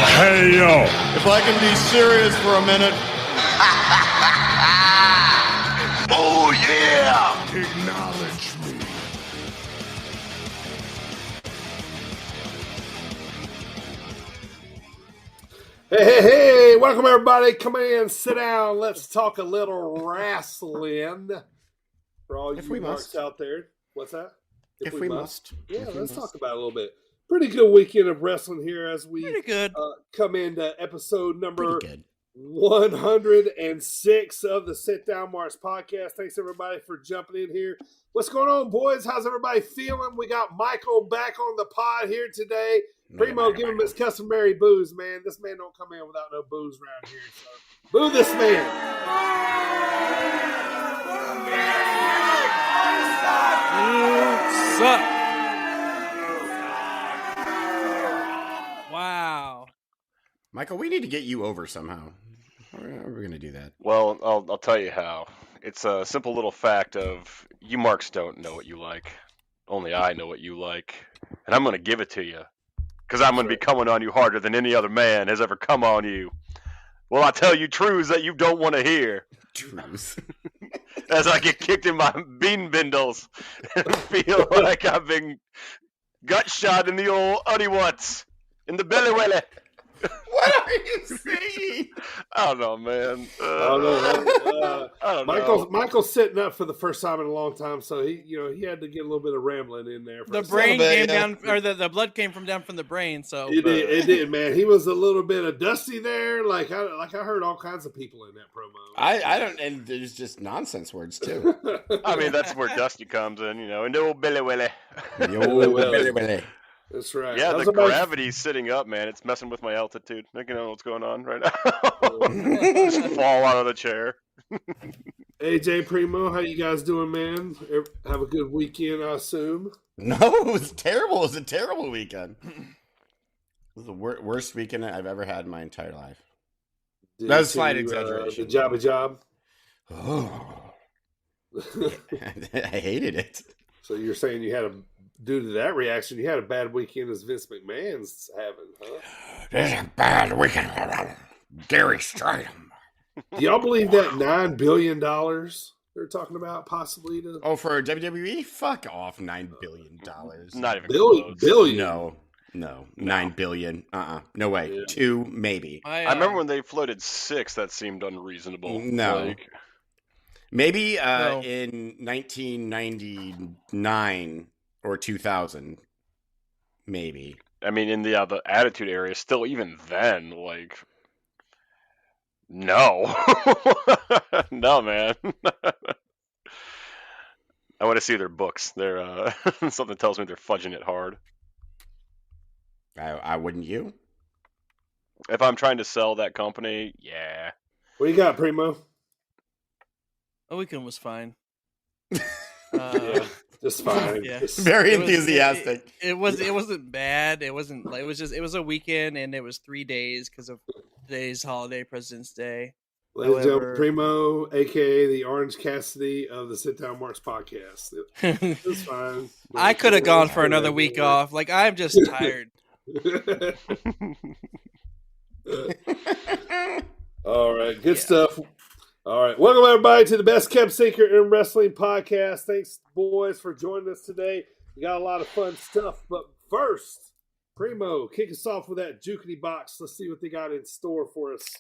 Hey, yo. If I can be serious for a minute. Oh, yeah. Acknowledge me. Hey, welcome everybody. Come in, sit down. Let's talk a little wrestling. For all you marks out there. What's that? If we must. Yeah, let's talk about it a little bit. Pretty good weekend of wrestling here as we come into episode number 106 of the Sit Down Marks podcast. Thanks everybody for jumping in here. What's going on, boys? How's everybody feeling? We got Michael back on the pod here today. Primo, give him his customary booze, man. This man don't come in without no booze around here. So boo this man. You suck. Wow. Michael, we need to get you over somehow. How are we going to do that? Well, I'll tell you how. It's a simple little fact of you marks don't know what you like. Only I know what you like. And I'm going to give it to you. Because I'm going to be coming on you harder than any other man has ever come on you. Well, I tell you truths that you don't want to hear. Truths. As I get kicked in my bean bindles and feel like I've been gut shot in the old uddy-wutts, in the belly welly. What are you saying? I don't know, man. I don't know. Michael's sitting up for the first time in a long time, so he had to get a little bit of rambling in there. The brain came down, or the blood came down from the brain. So it did, man. He was a little bit of dusty there. Like I heard all kinds of people in that promo. I don't, and there's just nonsense words too. I mean, that's where Dusty comes in, in the old belly welly. Belly welly. That's right. Yeah, the gravity's sitting up, man. It's messing with my altitude. I don't know what's going on right now. Just fall out of the chair. AJ, Primo, how you guys doing, man? Have a good weekend, I assume. No, it was terrible. It was a terrible weekend. It was the worst weekend I've ever had in my entire life. That's a slight exaggeration. The job. Oh. I hated it. So you're saying due to that reaction, you had a bad weekend as Vince McMahon's having, huh? This is a bad weekend. Gary Stridham. Do y'all believe that $9 billion they're talking about possibly to? Oh, for WWE? Fuck off, $9 billion. Not even billion. No, $9 billion. No way. Yeah. 2, maybe. I remember when they floated 6. That seemed unreasonable. No. Maybe in 1999 or 2000, maybe. I mean, in the Attitude Era, still even then, no. No, man. I want to see their books. They're something tells me they're fudging it hard. I wouldn't you? If I'm trying to sell that company, yeah. What you got, Primo? The weekend was fine. Yeah, just fine. Yeah. Very enthusiastic. It wasn't bad. It was a weekend, and it was 3 days because of today's holiday, President's Day. Ladies and gentlemen, Primo, a.k.a. the Orange Cassidy of the Sit Down Marks podcast. It's fine. I could have gone for another week off. I'm just tired. All right, good stuff. All right, welcome everybody to the Best Kept Secret in Wrestling podcast. Thanks, boys, for joining us today. We got a lot of fun stuff, but first, Primo, kick us off with that Jukity box. Let's see what they got in store for us.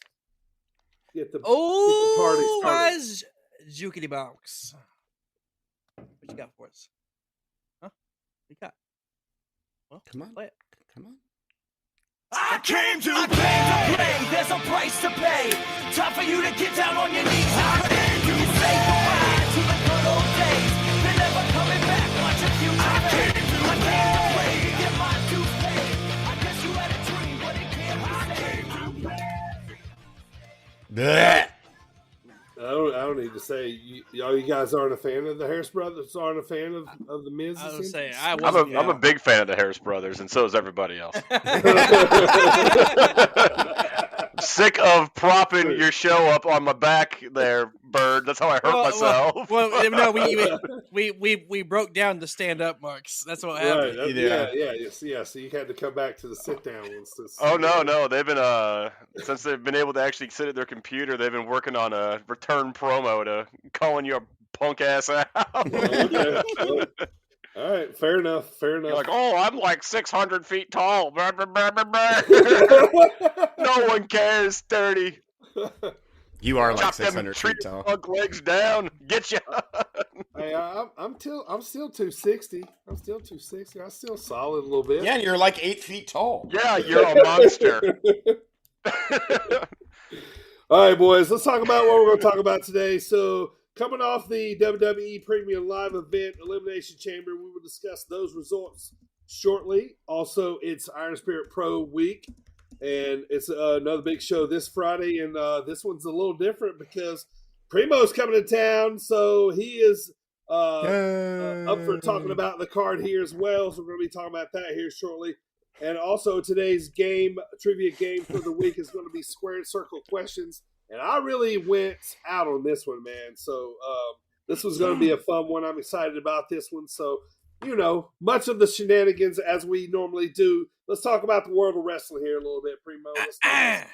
Get the party started. Jukity box. What you got for us? Huh? What you got? Well, come on, play it. Come on. I came to play. There's a price to pay. Time for you to get down on your knees. I came to say goodbye to the good old days. They're never coming back. Watch a few times. I came to play. Get my dues paid. I guess you had a dream, but it can't be saved. I don't need to say you guys aren't a fan of the Harris Brothers. Aren't a fan of the Miz. I was saying I'm a big fan of the Harris Brothers, and so is everybody else. Sick of propping your show up on my back there, bird. That's how I hurt myself. Well, no, we broke down the stand up marks. That's what happened. Right. Yeah. So you had to come back to the sit down ones. Oh no! They've been since they've been able to actually sit at their computer, they've been working on a return promo to calling you a punk ass out. Okay. Well, all right, fair enough. You're like, oh, I'm like 600 feet tall. No one cares. 30. You are like Chop them 600 tree feet tall. trunk legs down. Get you. Hey, I'm still 260. I'm still 260. I'm still solid a little bit. Yeah, and you're like 8 feet tall. Yeah, you're a monster. All right, boys. Let's talk about what we're going to talk about today. So, coming off the WWE Premium Live event, Elimination Chamber, we will discuss those results shortly. Also, it's Iron Spirit Pro week, and it's another big show this Friday. And this one's a little different because Primo's coming to town, so he is up for talking about the card here as well. So, we're going to be talking about that here shortly. And also, today's trivia game for the week is going to be square circle questions. And I really went out on this one, man. So this was going to be a fun one. I'm excited about this one. So, much of the shenanigans as we normally do. Let's talk about the world of wrestling here a little bit, Primo. Let's talk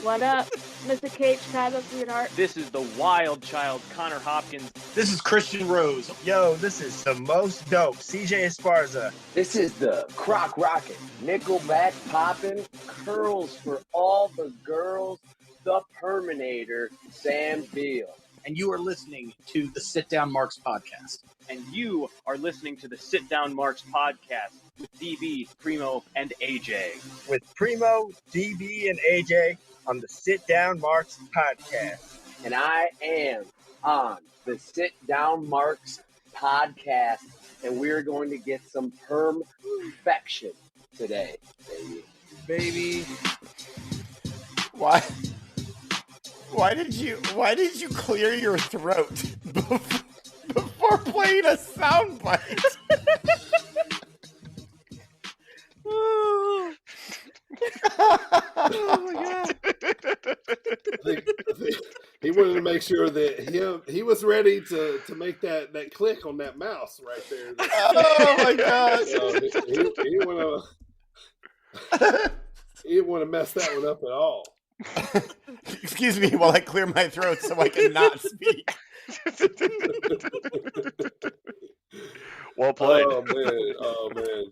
What up, Mr. Cage, Tyler, sweetheart? This is the wild child, Connor Hopkins. This is Christian Rose. Yo, this is the most dope, CJ Esparza. This is the Croc Rocket, Nickelback poppin', curls for all the girls, the Perminator, Sam Beal. And you are listening to the Sit Down Marks podcast. And you are listening to the Sit Down Marks podcast with DB, Primo, and AJ. With Primo, DB, and AJ on the Sit Down Marks podcast. And I am on the Sit Down Marks podcast, and we're going to get some perfection today, Baby. Why did you clear your throat before playing a soundbite? Oh my god. He wanted to make sure that he was ready to make that click on that mouse right there. Oh my gosh. He didn't want to mess that one up at all. Excuse me while I clear my throat so I can not speak. Well played. Oh man.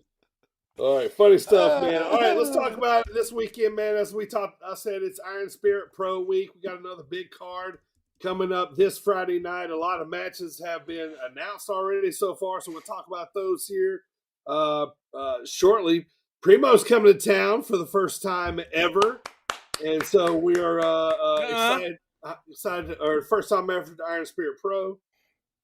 All right, funny stuff, man. All right, let's talk about it this weekend, man. As I said, it's Iron Spirit Pro Week. We got another big card coming up this Friday night. A lot of matches have been announced already so far, so we'll talk about those here shortly. Primo's coming to town for the first time ever, and so we are excited. Or first time ever for the Iron Spirit Pro.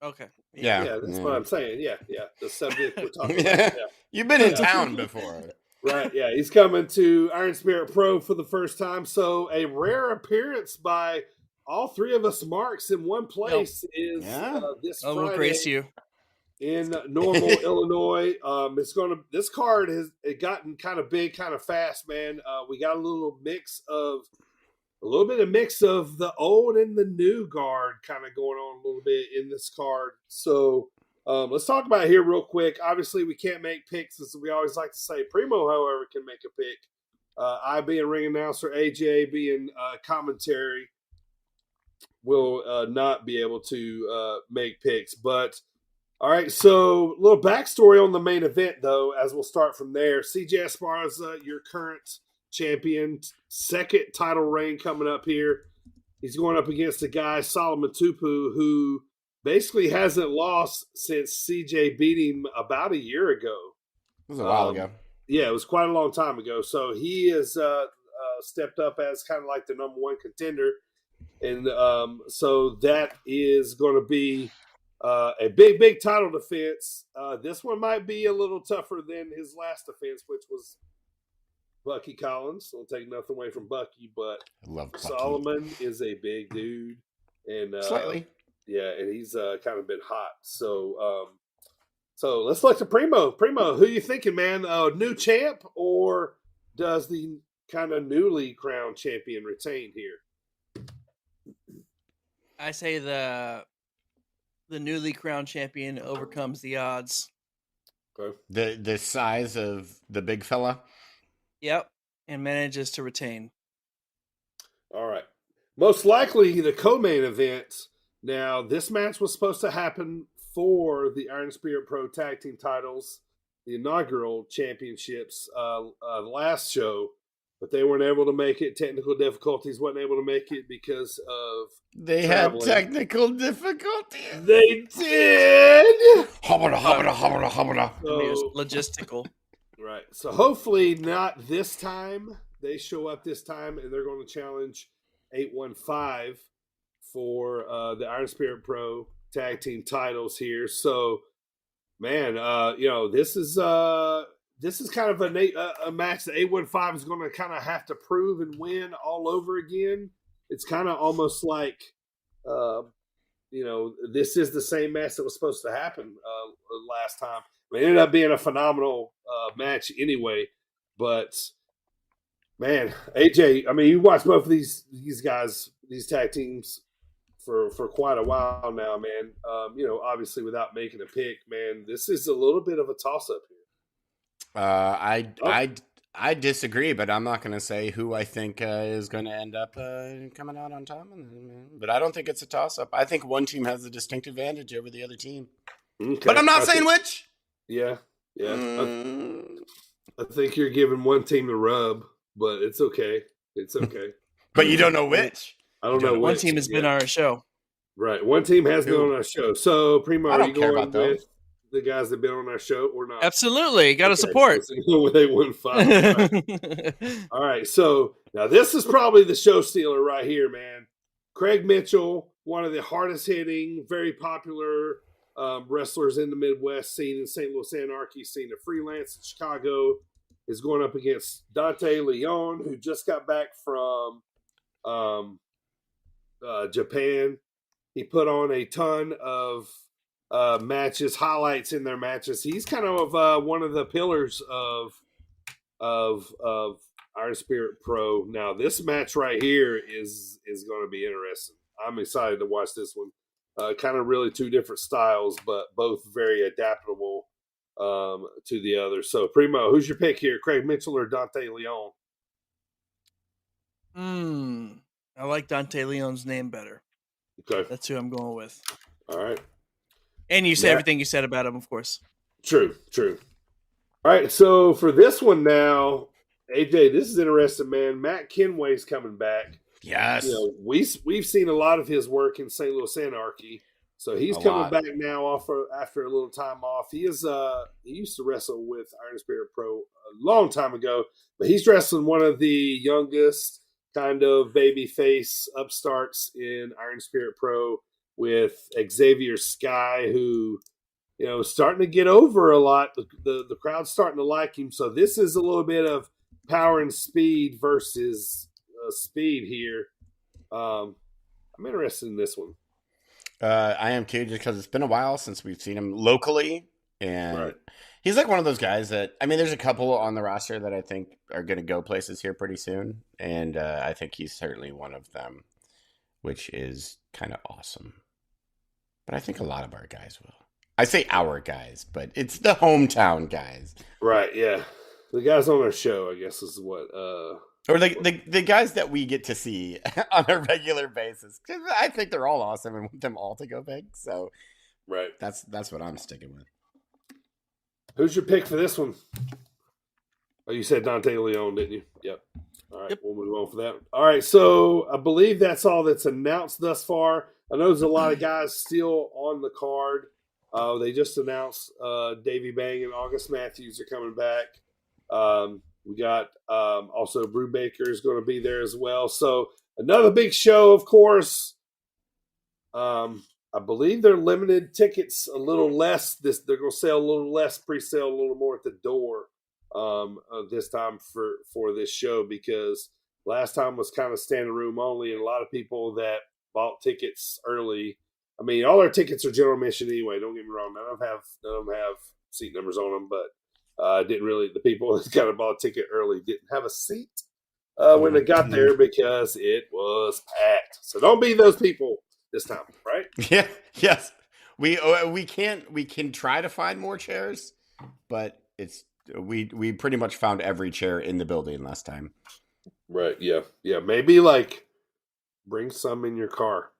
Okay. Yeah, that's what I'm saying. Yeah. The subject we're talking about. Yeah. You've been in town before. Right, yeah. He's coming to Iron Spirit Pro for the first time. So a rare appearance by all three of us Marks in one place is this Friday. We'll grace you. In Normal, Illinois. This card has gotten kind of big, kind of fast, man. We got a little bit of mix of the old and the new guard kind of going on a little bit in this card. So let's talk about it here real quick. Obviously, we can't make picks, as we always like to say. Primo, however, can make a pick. I being ring announcer, AJ being commentary, will not be able to make picks. But, all right, so a little backstory on the main event, though, as we'll start from there. CJ Esparza, your current champion, second title reign coming up here. He's going up against a guy, Solomon Tupu, who basically hasn't lost since CJ beat him about a year ago. It was a while ago. Yeah, it was quite a long time ago. So he has stepped up as kind of like the number one contender. And so that is going to be a big title defense. This one might be a little tougher than his last defense, which was Bucky Collins. Don't take nothing away from Bucky, but I love Bucky. Solomon is a big dude, and slightly, yeah, and he's kind of been hot. So, so let's look to Primo. Primo, who you thinking, man? New champ, or does the kind of newly crowned champion retain here? I say the newly crowned champion overcomes the odds. Okay. The size of the big fella. Yep, and manages to retain. All right. Most likely the co-main event. Now, this match was supposed to happen for the Iron Spirit Pro Tag Team titles, the inaugural championships, last show, but they weren't able to make it. Technical difficulties, wasn't able to make it because of They traveling. had technical difficulties. They did. Hobbada, hobbada, hobbada, hobbada. I mean, it So, was logistical. right. So hopefully not this time. They show up this time and they're going to challenge 815 for the Iron Spirit Pro Tag Team titles here. So, man, this is kind of a match that 815 is going to kind of have to prove and win all over again. It's kind of almost like, this is the same match that was supposed to happen last time. It ended up being a phenomenal match anyway, but man, AJ, I mean, you watch both of these guys, these tag teams for quite a while now, man. Obviously without making a pick, man, this is a little bit of a toss-up here. I disagree, but I'm not going to say who I think is going to end up coming out on top. But I don't think it's a toss-up. I think one team has a distinct advantage over the other team. Okay. But I'm not saying which. Yeah. I think you're giving one team the rub, but it's okay. It's okay. But you don't know which. I don't know. One team has been on our show. Right. One team has been on our show. So, Primo, are you care going about those. with the guys that have been on our show or not? Absolutely. Got to support. So you go with 815. All right. So, now this is probably the show stealer right here, man. Craig Mitchell, one of the hardest hitting, very popular wrestlers in the Midwest scene, in St. Louis Anarchy scene, a freelance in Chicago, is going up against Dante Leon, who just got back from Japan. He put on a ton of matches, highlights in their matches. He's kind of one of the pillars of Iron Spirit Pro. Now, this match right here is going to be interesting. I'm excited to watch this one. Kind of really two different styles, but both very adaptable to the other. So, Primo, who's your pick here? Craig Mitchell or Dante Leon? I like Dante Leon's name better. Okay. That's who I'm going with. All right. And you said everything you said about him, of course. True. All right, so for this one now, AJ, this is interesting, man. Matt Kenway's coming back. Yes. We've seen a lot of his work in St. Louis Anarchy, so he's coming back now after a little time off. He used to wrestle with Iron Spirit Pro a long time ago, but he's wrestling one of the youngest kind of baby face upstarts in Iron Spirit Pro with Xavier Sky, who starting to get over a lot. The crowd's starting to like him. So this is a little bit of power and speed versus speed here. I'm interested in this one. I am too, just because it's been a while since we've seen him locally, and he's like one of those guys that, I mean, there's a couple on the roster that I think are going to go places here pretty soon, and I think he's certainly one of them, which is kind of awesome. But I think a lot of our guys will. I say our guys, but it's the hometown guys. Right, yeah. The guys on our show, I guess, is what... or the guys that we get to see on a regular basis. I think they're all awesome and want them all to go big. So right, that's what I'm sticking with. Who's your pick for this one? Oh, you said Dante Leon, didn't you? Yep. All right, we'll move on for that. All right, so I believe that's all that's announced thus far. I know there's a lot of guys still on the card. They just announced Davey Bang and August Matthews are coming back. We got also Brew Baker is going to be there as well. So another big show, of course. I believe they're limited tickets a little less. They're going to sell a little less, pre-sale a little more at the door this time for this show, because last time was kind of standing room only, and a lot of people that bought tickets early. I mean, all our tickets are general admission anyway. Don't get me wrong. None of them have seat numbers on them, but the people that kind of bought a ticket early didn't have a seat. when they got there because it was packed. So don't be those people this time, right? Yeah. Yes. We can try to find more chairs, but we pretty much found every chair in the building last time. Right. Yeah. Yeah. Maybe like bring some in your car.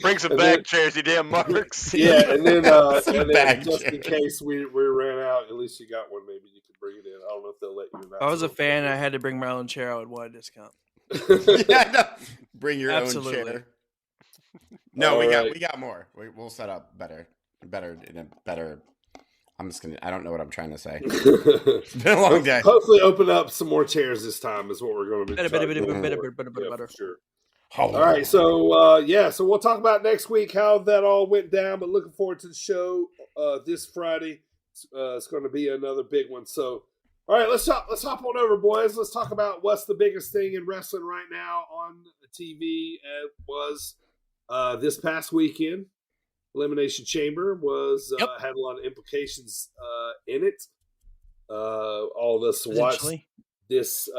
Bring some bag chairs, you damn marks. Yeah, and then bag just chairs. in case we ran out, at least you got one. Maybe you could bring it in. I don't know if they'll let you. If I was a fan and I had to bring my own chair, I would want a discount. Yeah, no. Bring your Absolutely. own chair. No, All we right. got more. We'll set up better in a better. I don't know what I'm trying to say. It's been a long day. Hopefully, open up some more chairs this time is what we're going to be. Better. For sure. All right, so so we'll talk about next week how that all went down. But looking forward to the show this Friday. It's going to be another big one. So, all right, let's hop on over, boys. Let's talk about what's the biggest thing in wrestling right now on the TV. It was this past weekend. Elimination Chamber was had a lot of implications in it. All of us watched this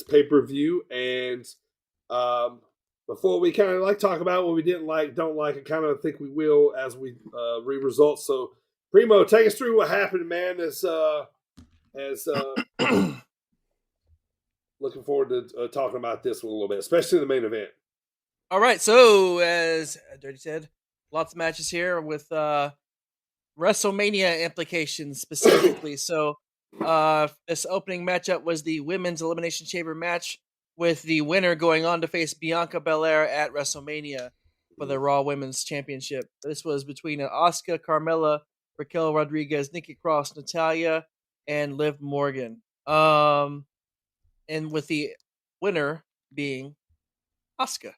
pay-per-view, and before we kind of talk about what we didn't like, don't like, I kind of think we will as we read results. So, Primo, take us through what happened, man. As looking forward to talking about this one a little bit, especially the main event. All right, so as Dirty said, lots of matches here with WrestleMania implications specifically. So this opening matchup was the Women's Elimination Chamber match, with the winner going on to face Bianca Belair at WrestleMania for the Raw Women's Championship. This was between Asuka, Carmella, Raquel Rodriguez, Nikki Cross, Natalya, and Liv Morgan. And with the winner being Asuka.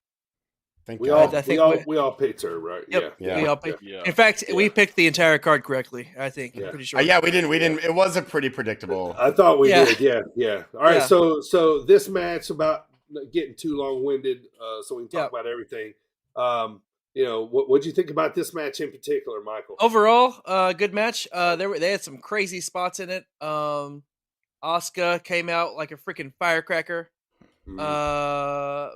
We all picked her, right? Yep. Yeah. We all picked. In fact, we picked the entire card correctly. I think. I'm pretty sure. Yeah, we didn't. It was a pretty predictable. I thought we did. Yeah. All right. Yeah. So this match, about getting too long winded, so we can talk about everything. What'd you think about this match in particular, Michael? Overall, good match. They had some crazy spots in it. Asuka came out like a freaking firecracker. But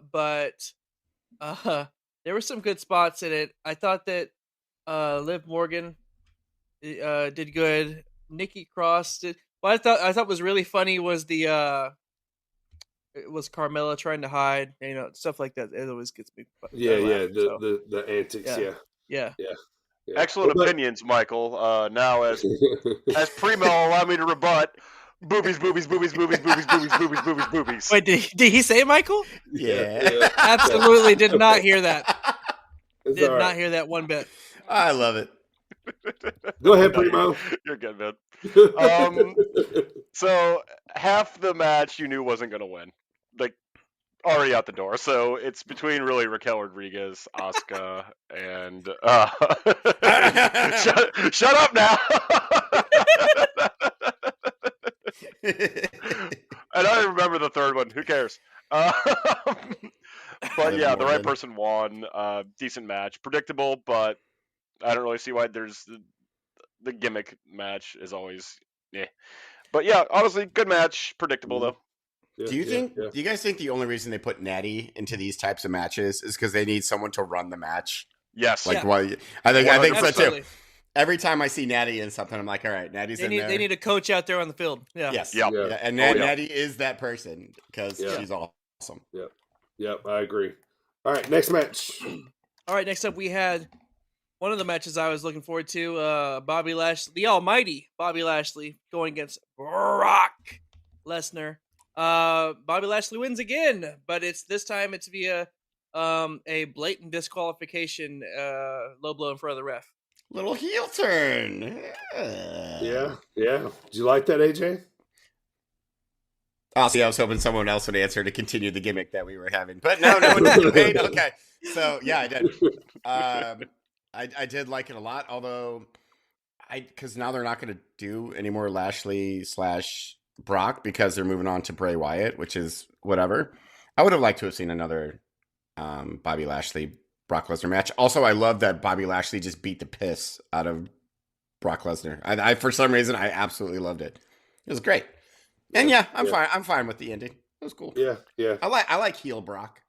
there were some good spots in it. I thought that Liv Morgan did good. Nikki Cross did. What I thought was really funny was it was Carmella trying to hide, stuff like that. It always gets me. The antics. Yeah. Excellent opinions, Michael. Now as Primo, allow me to rebut. Boobies. Wait, did he say Michael? Yeah. Absolutely did not hear that. Did not hear that one bit. I love it. Go ahead, Primo. You're good, man. So half the match you knew wasn't going to win. Like, already out the door. So it's between really Raquel Rodriguez, Asuka, and shut up now. I don't remember the third one. Who cares? But yeah, the right person won. Decent match, predictable, but I don't really see why there's the gimmick match is always But yeah, honestly, good match, predictable though. Do you guys think the only reason they put Natty into these types of matches is because they need someone to run the match? Yes. I think so too. Every time I see Natty in something, I'm like, all right, Natty's in there. They need a coach out there on the field. Yeah. Yes. Yep. Yeah. And Natty is that person because she's awesome. Yep, I agree. All right, next match. All right, next up we had one of the matches I was looking forward to, Bobby Lashley, the almighty Bobby Lashley, going against Brock Lesnar. Bobby Lashley wins again, but this time it's via a blatant disqualification, low blow in front of the ref. Little heel turn. Yeah. Did you like that, AJ? I was hoping someone else would answer to continue the gimmick that we were having, but no one did. Okay, so yeah, I did. I did like it a lot, although because now they're not going to do any more Lashley / Brock because they're moving on to Bray Wyatt, which is whatever. I would have liked to have seen another Bobby Lashley Brock Lesnar match. Also, I love that Bobby Lashley just beat the piss out of Brock Lesnar. I for some reason I absolutely loved it. It was great. And yeah, I'm fine. I'm fine with the ending. It was cool. Yeah, yeah. I like heel Brock.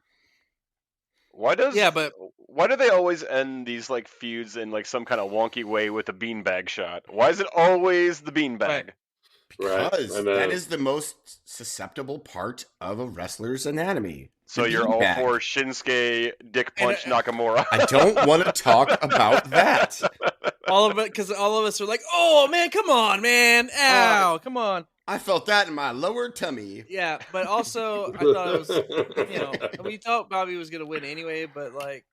Why do they always end these like feuds in like some kind of wonky way with a beanbag shot? Why is it always the beanbag? Because that is the most susceptible part of a wrestler's anatomy. So you're all for Shinsuke Dick Punch Nakamura? I don't want to talk about that. All of it, because all of us are like, "Oh man, come on, man! Ow, come on!" I felt that in my lower tummy. Yeah, but also I thought it was, we thought Bobby was gonna win anyway, but like,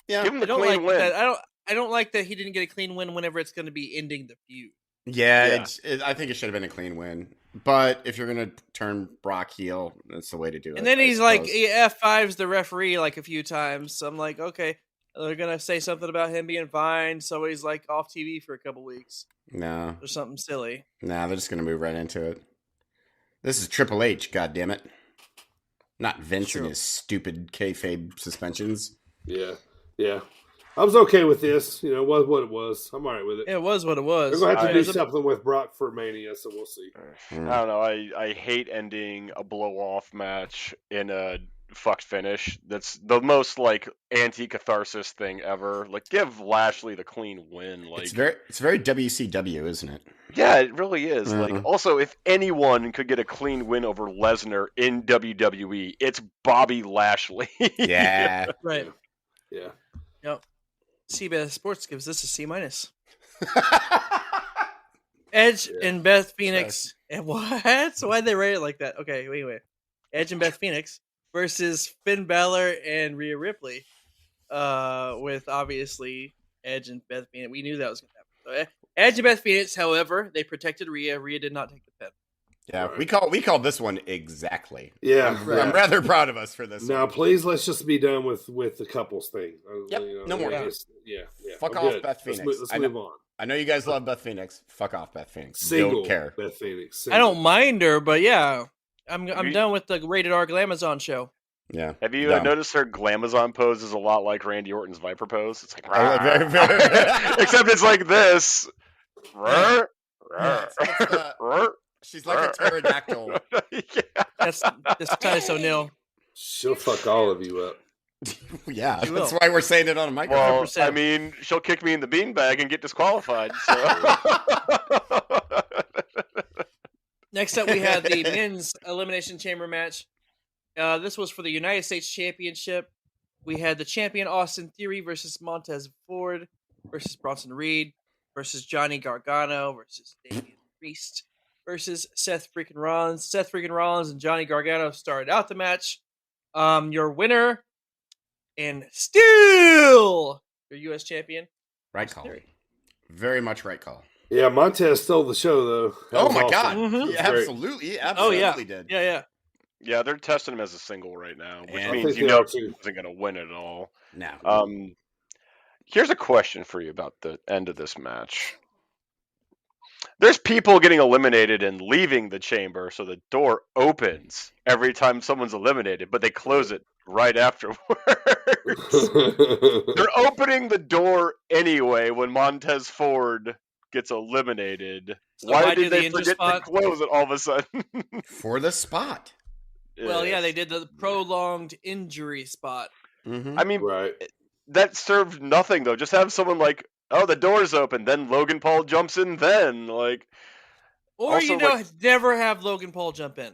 yeah, give him the I don't clean like win. that. I don't like that he didn't get a clean win whenever it's going to be ending the feud. Yeah, I think it should have been a clean win. But if you're gonna turn Brock heel, that's the way to do it. And then he's like, he F5s the referee like a few times. So I'm like, okay, they're gonna say something about him being fined, so he's like off TV for a couple weeks. No, or something silly. Nah, they're just gonna move right into it. This is Triple H, goddammit. Not Vince and his stupid kayfabe suspensions. Yeah, yeah. I was okay with this. You know, it was what it was. I'm all right with it. It was what it was. They're going to have to do something with Brock for Mania, so we'll see. I don't know. I hate ending a blow-off match in a fucked finish. That's the most, like, anti-catharsis thing ever. Like, give Lashley the clean win. Like, it's very WCW, isn't it? Yeah, it really is. Like, also, if anyone could get a clean win over Lesnar in WWE, it's Bobby Lashley. Yeah. Right. Yeah. Yep. CBS Sports gives this a C-. Edge and Beth Phoenix. And what? Why'd they rate it like that? Okay, wait. Edge and Beth Phoenix versus Finn Balor and Rhea Ripley. With obviously Edge and Beth Phoenix. We knew that was going to happen. So, Edge and Beth Phoenix, however, they protected Rhea. Rhea did not take the pin. Yeah, we called this one exactly. Yeah, I'm rather proud of us for this. Now, please, let's just be done with the couples thing. Yep, no more. Yeah. Fuck I'm off, good. Beth Phoenix. Let's move on. I know you guys love Beth Phoenix. Fuck off, Beth Phoenix. Single Don't care. Beth Phoenix. I don't mind her, but yeah, I'm done with the Rated R Glamazon show. Yeah. Have you noticed her Glamazon pose is a lot like Randy Orton's Viper pose? It's like, except it's like this. She's like a pterodactyl. That's Titus O'Neil. She'll fuck all of you up. Yeah, that's why we're saying it on a microphone. Well, I mean, she'll kick me in the beanbag and get disqualified. So. Next up, we had the men's Elimination Chamber match. This was for the United States Championship. We had the champion Austin Theory versus Montez Ford versus Bronson Reed versus Johnny Gargano versus Damian Priest versus Seth freaking Rollins. Seth freaking Rollins and Johnny Gargano started out the match. Your winner and still your U.S. champion. Right call. Very much right call. Yeah, Montez stole the show, though. Oh, my God. Mm-hmm. He absolutely did. Yeah. Yeah, they're testing him as a single right now, which And means he wasn't going to win it all. No. Here's a question for you about the end of this match. There's people getting eliminated and leaving the chamber, so the door opens every time someone's eliminated, but they close it right afterwards. They're opening the door anyway when Montez Ford gets eliminated. So why do did they forget to close it all of a sudden? For the spot. Well, yeah, they did the prolonged injury spot. Mm-hmm. I mean, that served nothing, though. Just have someone like, oh, the door's open, then Logan Paul jumps in then. Like, or, also, never have Logan Paul jump in.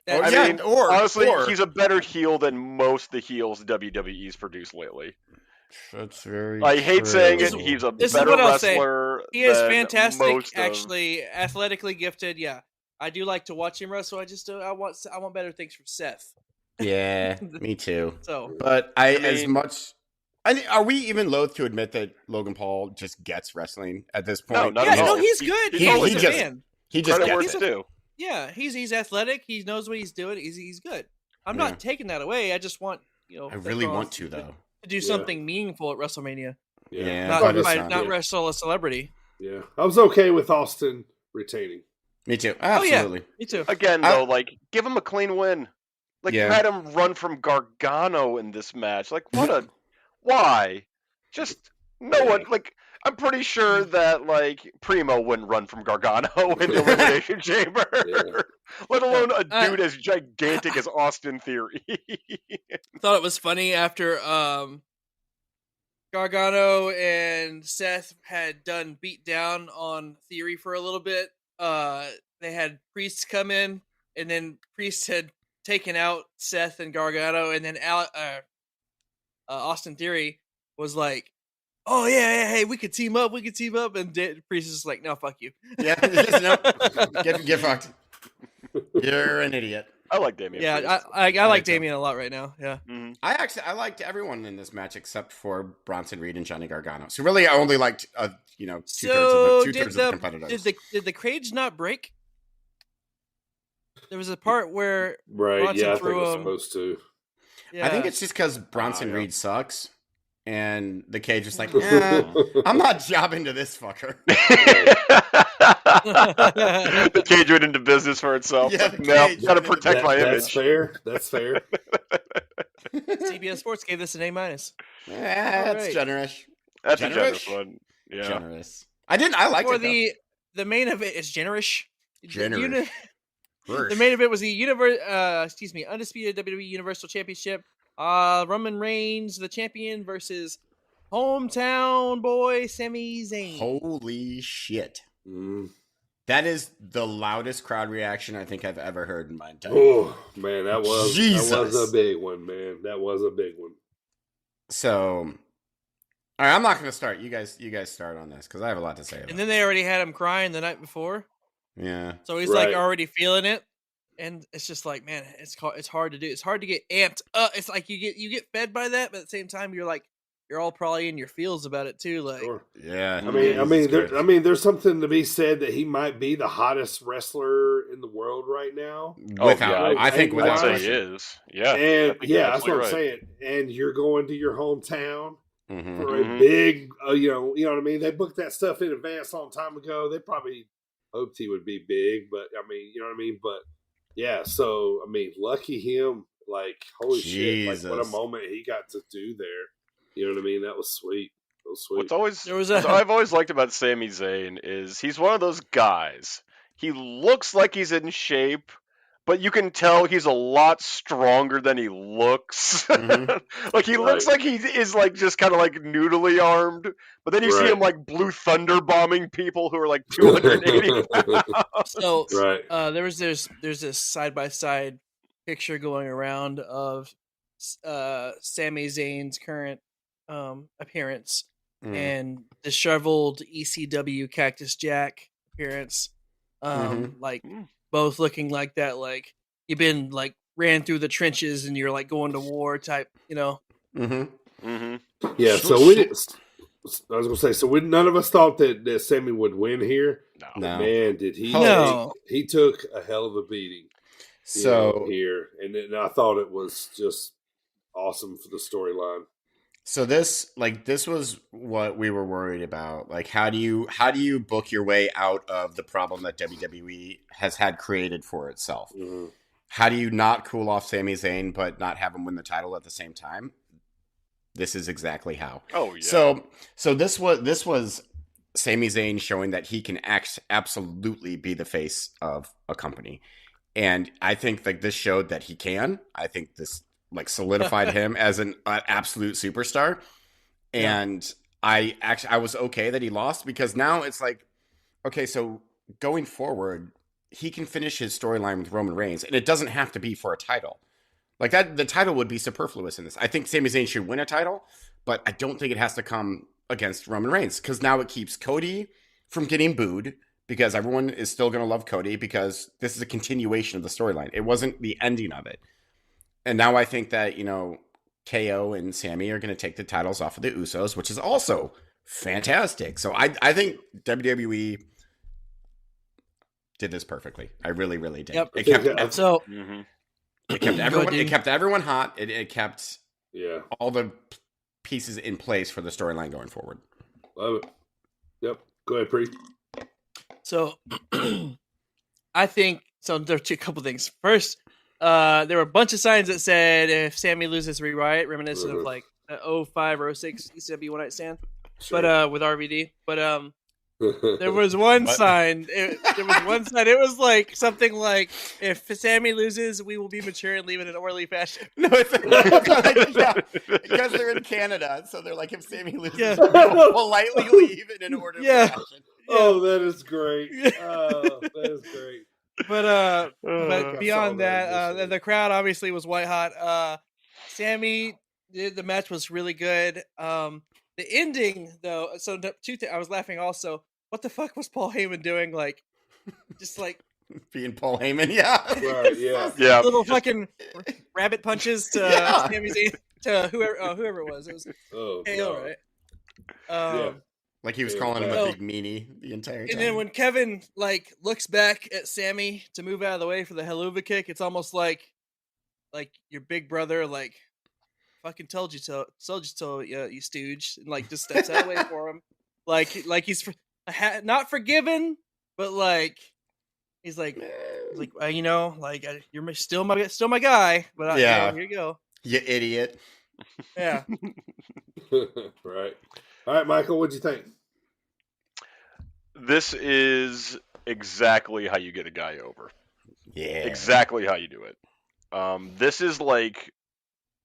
Honestly, he's a better heel than most of the heels WWE's produced lately. That's very I hate true. saying it. He's a better wrestler. He is fantastic, actually, athletically gifted. Yeah, I do like to watch him wrestle. I just I want better things from Seth. Yeah, me too. So, but are we even loath to admit that Logan Paul just gets wrestling at this point? No, he's good. He just gets it. Yeah, he's athletic. He knows what he's doing. He's good. I'm not taking that away. I just want I really want to though. To do something meaningful at WrestleMania. Yeah, not wrestle a celebrity. Yeah, I was okay with Austin retaining. Me too. Absolutely. Me too. Again, though, give him a clean win. You had him run from Gargano in this match. Why? Just no one. I'm pretty sure that like Primo wouldn't run from Gargano in the Elimination Chamber, let alone a dude as gigantic as Austin Theory. Thought it was funny after Gargano and Seth had done beat down on Theory for a little bit. They had Priest come in, and then Priest had taken out Seth and Gargano, and then Austin Theory was like, "Oh yeah, hey, we could team up, and Priest is like, "No, fuck you." Yeah, no, get fucked. You're an idiot. I like Damian. Yeah, I like Damian a lot right now. Yeah, I liked everyone in this match except for Bronson Reed and Johnny Gargano. So really, I only liked two-thirds of the competitors. Did the cage not break? There was a part where Bronson I think it was supposed to. Yeah. I think it's just because Bronson Reed sucks, and the cage is like, I'm not jobbing to this fucker. The cage went into business for itself. Yeah, no, gotta protect my image. That's fair. CBS Sports gave this an A-. That's generous. That's a generous one. Yeah, generous. I liked it. The main event is generous. Generous. The main event was the undisputed WWE Universal Championship. Roman Reigns, the champion, versus hometown boy Sami Zayn. Holy shit! That is the loudest crowd reaction I think I've ever heard in my entire life. Oh man, that was a big one, man. That was a big one. So, all right, I'm not going to start. You guys start on this because I have a lot to say about it. And then they already had him crying the night before. Yeah. So he's like already feeling it, and it's just like, man, it's hard to do. It's hard to get amped up. It's like you get fed by that, but at the same time, you're all probably in your feels about it too. Like, yeah. I mean, there's something to be said that he might be the hottest wrestler in the world right now. I think without say he is. Yeah, and that's what I'm saying. And you're going to your hometown. Mm-hmm. For a big, you know what I mean. They booked that stuff in advance a long time ago. They probably hoped he would be big, but I mean, you know what I mean. But yeah, so I mean, lucky him. Like, holy shit! Like, what a moment he got to do there. You know what I mean? That was sweet. That was sweet. What I've always liked about Sami Zayn is he's one of those guys. He looks like he's in shape, but you can tell he's a lot stronger than he looks. Like he looks like he is like just kind of like noodly armed, but then you see him like Blue Thunder bombing people who are like 280 pounds. So there's this side by side picture going around of Sami Zayn's current appearance and disheveled ECW Cactus Jack appearance. Both looking like that, like you've been like ran through the trenches and you're like going to war type, you know. Yeah, so we didn't. I was gonna say, so none of us thought that Sammy would win here. No. Man, did he? No. He took a hell of a beating. Here, and I thought it was just awesome for the storyline. So this was what we were worried about. Like, how do you book your way out of the problem that WWE has had created for itself? How do you not cool off Sami Zayn but not have him win the title at the same time? This is exactly how. Oh yeah. So this was Sami Zayn showing that he can absolutely be the face of a company, and I think like this showed that he can. I think this like solidified him as an absolute superstar. And I was okay that he lost because now it's like, okay, so going forward, he can finish his storyline with Roman Reigns and it doesn't have to be for a title. Like that, the title would be superfluous in this. I think Sami Zayn should win a title, but I don't think it has to come against Roman Reigns because now it keeps Cody from getting booed because everyone is still going to love Cody because this is a continuation of the storyline. It wasn't the ending of it. And now I think that, KO and Sammy are going to take the titles off of the Usos, which is also fantastic. So I think WWE did this perfectly. I really, really did. Yep. It kept everyone. It kept everyone hot. It kept all the pieces in place for the storyline going forward. Love it. Yep. Go ahead, Pre. So I think so. There are a couple things. First. There were a bunch of signs that said if Sammy loses, rewrite, reminiscent of like 05 or 06 ECW One Night Stand. but with RVD. But there was one sign. There was one sign. It was like something like, "If Sammy loses, we will be mature and leave in an orderly fashion." No, it's because they're in Canada, so they're like, if Sammy loses, we'll politely leave in an orderly fashion. Oh, that is great. Oh, that is great. But beyond that, the crowd obviously was white hot. Sammy, the match was really good. The ending, though, so I was laughing also. What the fuck was Paul Heyman doing? Like, just like being Paul Heyman, yeah. Right, yeah. Yeah. Little fucking rabbit punches to Sami Zayn, to whoever it was. It was KO, right? Like he was calling him a big meanie the entire time. And then when Kevin like looks back at Sammy to move out of the way for the Helluva kick, it's almost like your big brother like fucking told you so, you stooge, and like just steps out of the way for him, like he's not forgiven, but like he's like you know, like you're still my guy, but here you go, you idiot. Yeah. Right. All right, Michael, what'd you think? This is exactly how you get a guy over. Yeah. Exactly how you do it. This is like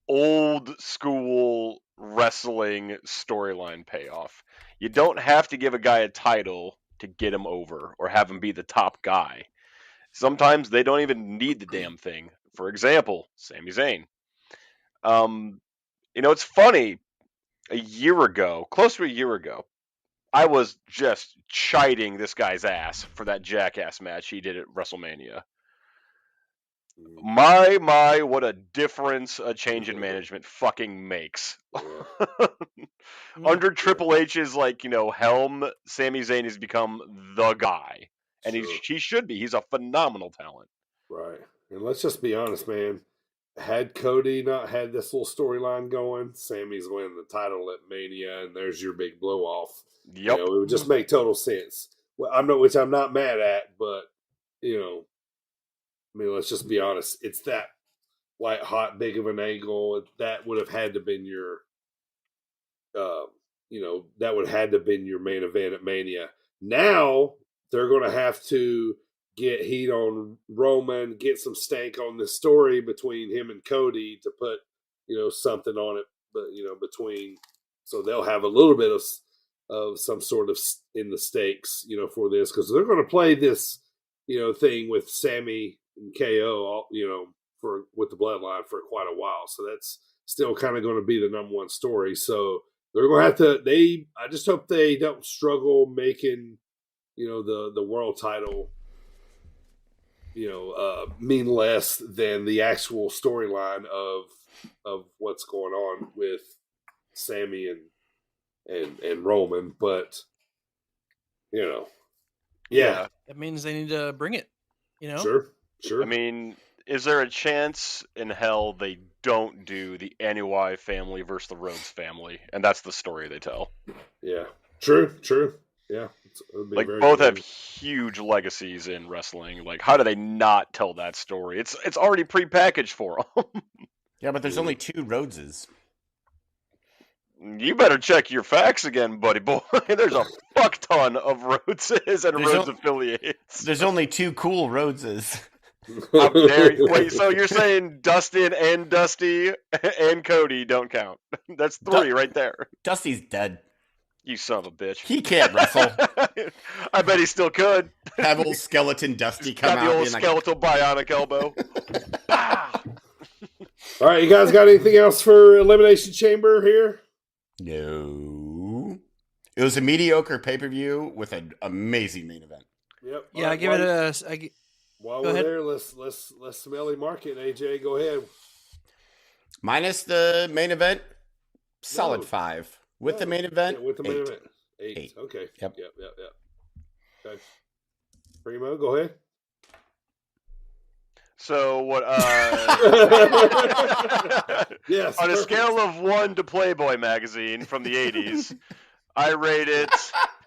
old school wrestling storyline payoff. You don't have to give a guy a title to get him over or have him be the top guy. Sometimes they don't even need the damn thing. For example, Sami Zayn. You know, it's funny. Close to a year ago, I was just chiding this guy's ass for that jackass match he did at WrestleMania. My, what a difference a change in management fucking makes. Under Triple H's, like, you know, helm, Sami Zayn has become the guy. And he should be. He's a phenomenal talent. Right. And let's just be honest, man. Had Cody not had this little storyline going, Sammy's winning the title at Mania, and there's your big blow off. Yep. You know, it would just make total sense. Well, which I'm not mad at, but you know, I mean, let's just be honest. It's that white hot big of an angle that would have had to been your, you know, that would have had to been your main event at Mania. Now they're going to have to get heat on Roman, get some stank on this story between him and Cody to put, you know, something on it, but you know, between, so they'll have a little bit of some sort of in the stakes, you know, for this, because they're going to play this, you know, thing with Sammy and KO, you know, with the bloodline for quite a while. So that's still kind of going to be the number one story. So they're going to have to. I just hope they don't struggle making, you know, the world title, you know, mean less than the actual storyline of what's going on with Sammy and Roman. But you know, yeah, that means they need to bring it. You know, sure. I mean, is there a chance in hell they don't do the NUI family versus the Rhodes family, and that's the story they tell? Yeah, true. Yeah, like both have huge legacies in wrestling. Like, how do they not tell that story? It's already prepackaged for them. Yeah, but there's only 2 Rhodeses. You better check your facts again, buddy boy. There's a fuck ton of Rhodeses and Rhodes affiliates. There's only 2 cool Rhodeses. How dare you? Wait, so you're saying Dustin and Dusty and Cody don't count? That's 3 right there. Dusty's dead. You son of a bitch. He can't wrestle. I bet he still could. Have old skeleton Dusty come out. Got the old skeletal bionic elbow. All right, you guys got anything else for Elimination Chamber here? No. It was a mediocre pay-per-view with an amazing main event. Yep. Yeah, right, I give it a. While we're there, let's smelly market. AJ, go ahead. Minus the main event, solid 5. With the main event, yeah, with the main 8. event, 8. Okay. Yep. Okay. Primo, go ahead. So what? Yes. On a scale of 1 to Playboy magazine from the 80s, I rate it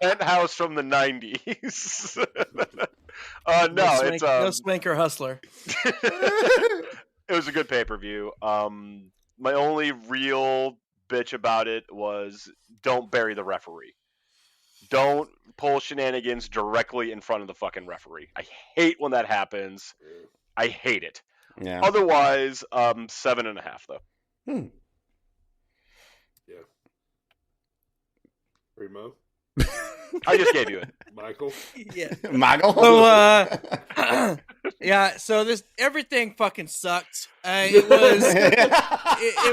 Penthouse from the 90s. No, it's no Swanker Hustler. It was a good pay-per-view. My only real bitch about it was don't bury the referee. Don't pull shenanigans directly in front of the fucking referee. I hate when that happens. I hate it. Yeah. Otherwise, 7.5 though. Yeah. Primo. I just gave you it. Michael. Yeah. Michael. So, yeah. So everything fucking sucked. It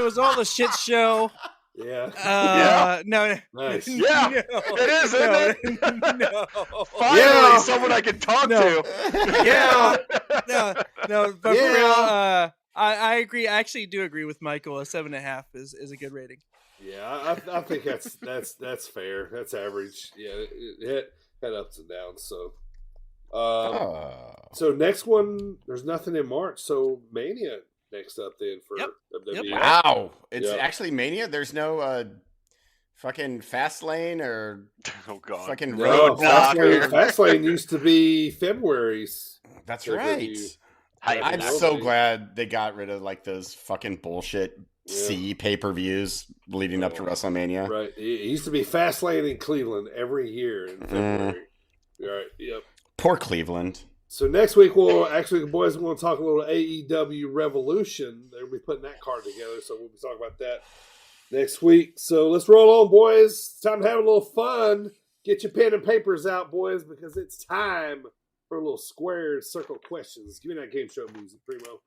was all the shit show. Yeah. No. Nice. Yeah. No, It is, isn't it? No. Finally, someone I can talk to. Yeah. No. But Yeah. for real, I agree. I actually do agree with Michael. A 7.5 is a good rating. Yeah, I think that's fair. That's average. Yeah, it had ups and downs. So, so next one, there's nothing in March. So Mania next up then for WWE. Wow, it's actually Mania. There's no fucking Fastlane or fucking Road Block. Fastlane used to be February's. That's pay-per-view. right. I'm so glad they got rid of like those fucking bullshit pay-per-views leading up to WrestleMania. Right. It used to be Fastlane in Cleveland every year in February. Right. Yep. Poor Cleveland. So next week the boys want to talk a little AEW Revolution. They'll be putting that card together, so we'll be talking about that next week. So let's roll on, boys. It's time to have a little fun. Get your pen and papers out, boys, because it's time for a little square circle questions. Give me that game show music, Primo.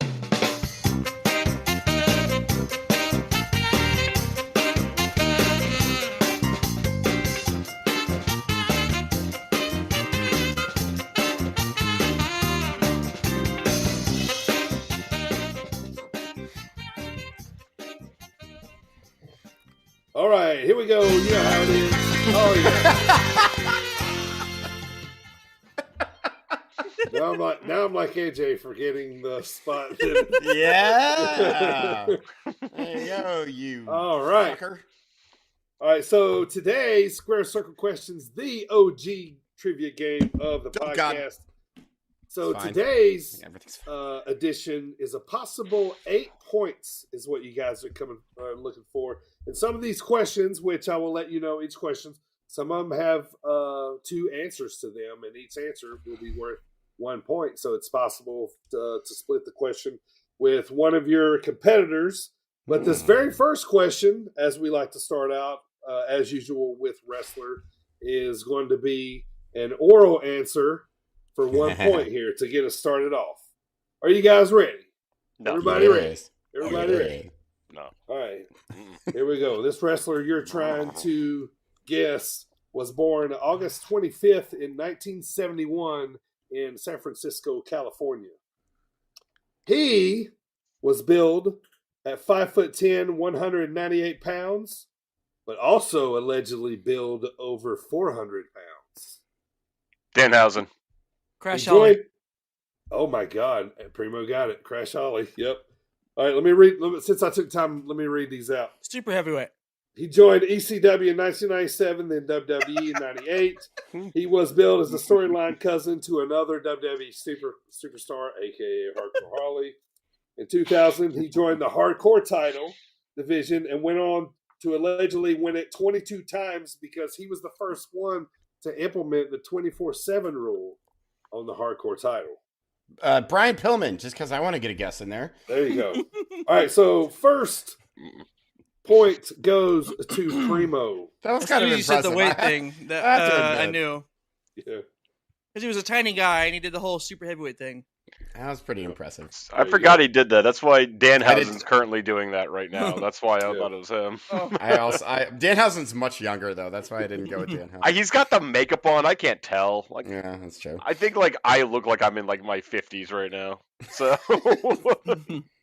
All right, here we go. You know how it is. Oh yeah. now I'm like AJ forgetting the spot. Yeah. There you go, you. All right. Fucker. All right. So today's Square Circle Questions, the OG trivia game of the podcast. God. So Fine. today's Everything's edition is a possible 8 points is what you guys are looking for. And some of these questions, which I will let you know each question, some of them have 2 answers to them, and each answer will be worth 1 point. So it's possible to split the question with one of your competitors. But this very first question, as we like to start out, as usual with Wrestler, is going to be an oral answer for 1 point here to get us started off. Are you guys ready? No. Everybody ready? Everybody ready? No. All right. Here we go. This wrestler you're trying to guess was born August 25th in 1971 in San Francisco, California. He was billed at 5'10", 198 pounds, but also allegedly billed over 400 pounds. Danhausen. Crash Holly. Oh my God. Primo got it. Crash Holly. Yep. All right, let me read. Since I took time, let me read these out. Super heavyweight. He joined ECW in 1997, then WWE in 98. He was billed as the storyline cousin to another WWE superstar, a.k.a. Hardcore Holly. In 2000, he joined the Hardcore title division and went on to allegedly win it 22 times because he was the first one to implement the 24/7 rule on the Hardcore title. Brian Pillman, just because I want to get a guess in there. There you go. All right, so first point goes to Primo. That was kind of You impressive. said the weight thing. That I knew. Yeah. Because he was a tiny guy and he did the whole super heavyweight thing. That was pretty impressive. I forgot he did that. That's why Danhausen's currently doing that right now. That's why I thought it was him. Danhausen's much younger though. That's why I didn't go with Danhausen. He's got the makeup on. I can't tell. Like, yeah, that's true. I think I look like I'm in my 50s right now. So.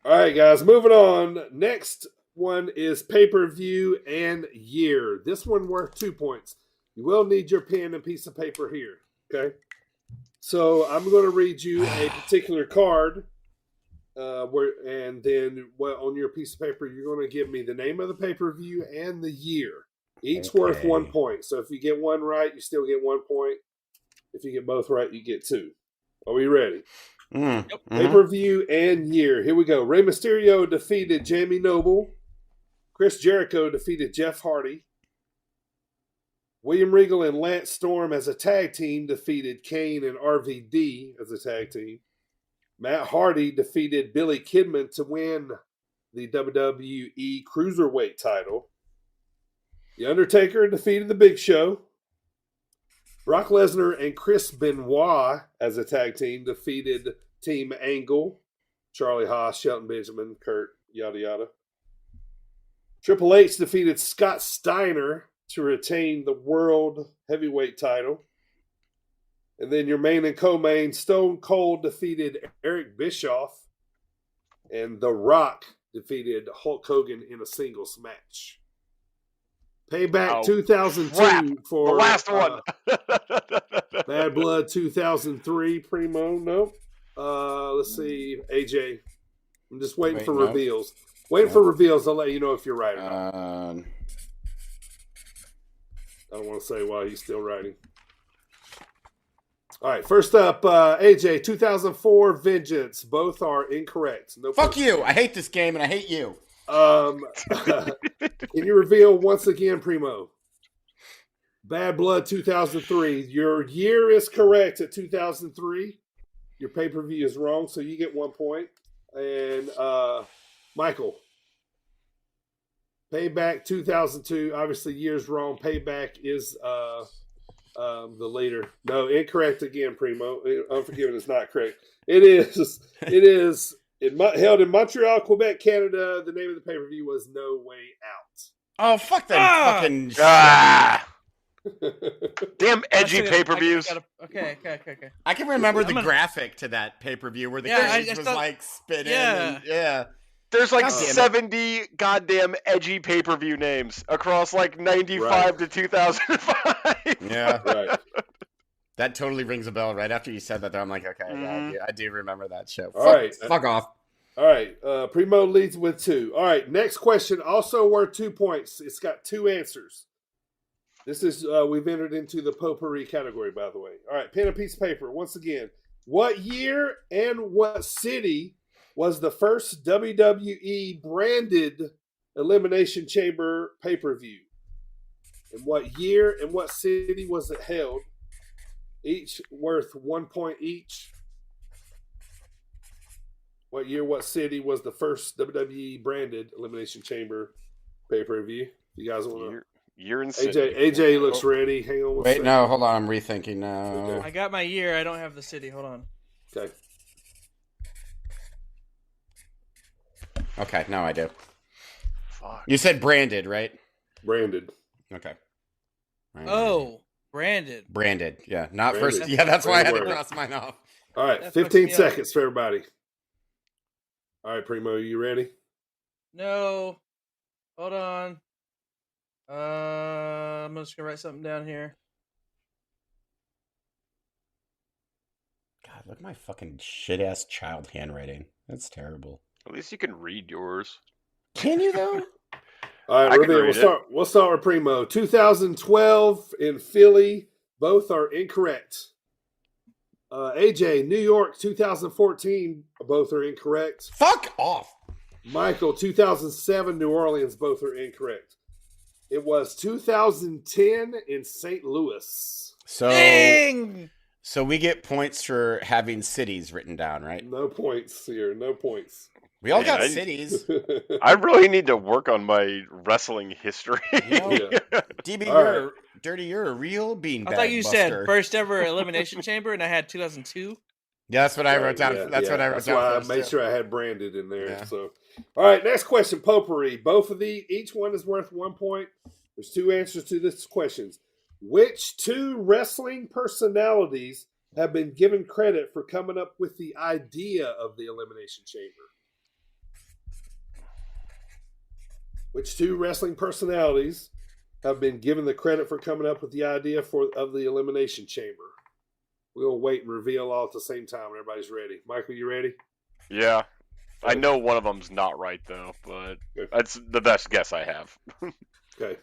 All right, guys, moving on. Next one is pay-per-view and year. This one worth 2 points. You will need your pen and piece of paper here. Okay. So I'm going to read you a particular card, and then on your piece of paper, you're going to give me the name of the pay-per-view and the year. Each worth 1 point. So if you get one right, you still get 1 point. If you get both right, you get 2. Are we ready? Mm-hmm. Pay-per-view and year. Here we go. Rey Mysterio defeated Jamie Noble Chris Jericho defeated Jeff Hardy. William Regal and Lance Storm as a tag team defeated Kane and RVD as a tag team. Matt Hardy defeated Billy Kidman to win the WWE Cruiserweight title. The Undertaker defeated The Big Show. Brock Lesnar and Chris Benoit as a tag team defeated Team Angle, Charlie Haas, Shelton Benjamin, Kurt, yada yada. Triple H defeated Scott Steiner to retain the World Heavyweight title. And then your main and co-main, Stone Cold defeated Eric Bischoff, and The Rock defeated Hulk Hogan in a singles match. Payback 2002 crap. for The last one. Bad Blood 2003. Primo, no. Let's see, AJ. I'm just waiting for reveals. Waiting for reveals. I'll let you know if you're right or not. I don't want to say why he's still writing. All right, first up, AJ, 2004 Vengeance. Both are incorrect. No. Fuck you. I hate this game and I hate you. Can you reveal once again, Primo? Bad Blood 2003. Your year is correct at 2003. Your pay-per-view is wrong, so you get 1 point. And Michael, Payback 2002. Obviously, year's wrong. Payback is the leader. No, incorrect again, Primo. Unforgiven is not correct. It is held in Montreal, Quebec, Canada. The name of the pay-per-view was No Way Out. Oh, fuck that fucking Damn edgy pay-per-views. Okay. I can remember the graphic to that pay-per-view where the cage was like spinning. Yeah. There's like 70 goddamn edgy pay-per-view names across like 95 to 2005. Yeah. Right. That totally rings a bell. Right after you said that, I'm like, okay, yeah, I do remember that show. All right. Fuck off. All right. Primo leads with 2. All right. Next question, also worth 2 points. It's got 2 answers. This is, we've entered into the potpourri category, by the way. All right. Pen and piece of paper. Once again, what year and what city was the first WWE branded Elimination Chamber pay-per-view? And what year and what city was it held? Each worth 1 point each. What year, what city was the first WWE branded Elimination Chamber pay-per-view? You guys want to? Year and city. AJ looks ready. Hang on one second. No, hold on. I'm rethinking now. Okay. I got my year. I don't have the city. Hold on. Okay, now I do. Fuck. You said branded, right? Branded. Okay. Branded. Branded, yeah. Not Branded. first. Yeah, that's why I had to Branded. cross mine off. All right, That 15 fucks me seconds for everybody. All right, Primo, you ready? No. Hold on. I'm just gonna write something down here. God, look at my fucking shit-ass child handwriting. That's terrible. At least you can read yours. Can you, though? All right, we'll start with Primo. 2012 in Philly. Both are incorrect. AJ, New York, 2014. Both are incorrect. Fuck off. Michael, 2007, New Orleans. Both are incorrect. It was 2010 in St. Louis. Dang! So we get points for having cities written down, right? No points here. No points. We all got cities. I really need to work on my wrestling history. DB, you're a real beanbag. I thought you buster. said first ever Elimination Chamber, and I had 2002. Yeah, that's what I wrote down. That's what I wrote down. That's why I made sure I had branded in there. Yeah. So, all right, next question, potpourri. Both of these, each one is worth 1 point. There's 2 answers to this questions. Which 2 wrestling personalities have been given credit for coming up with the idea of the Elimination Chamber? Which 2 wrestling personalities have been given the credit for coming up with the idea of the Elimination Chamber? We'll wait and reveal all at the same time when everybody's ready. Michael, you ready? Yeah. I know one of them's not right, though, but that's the best guess I have. Okay.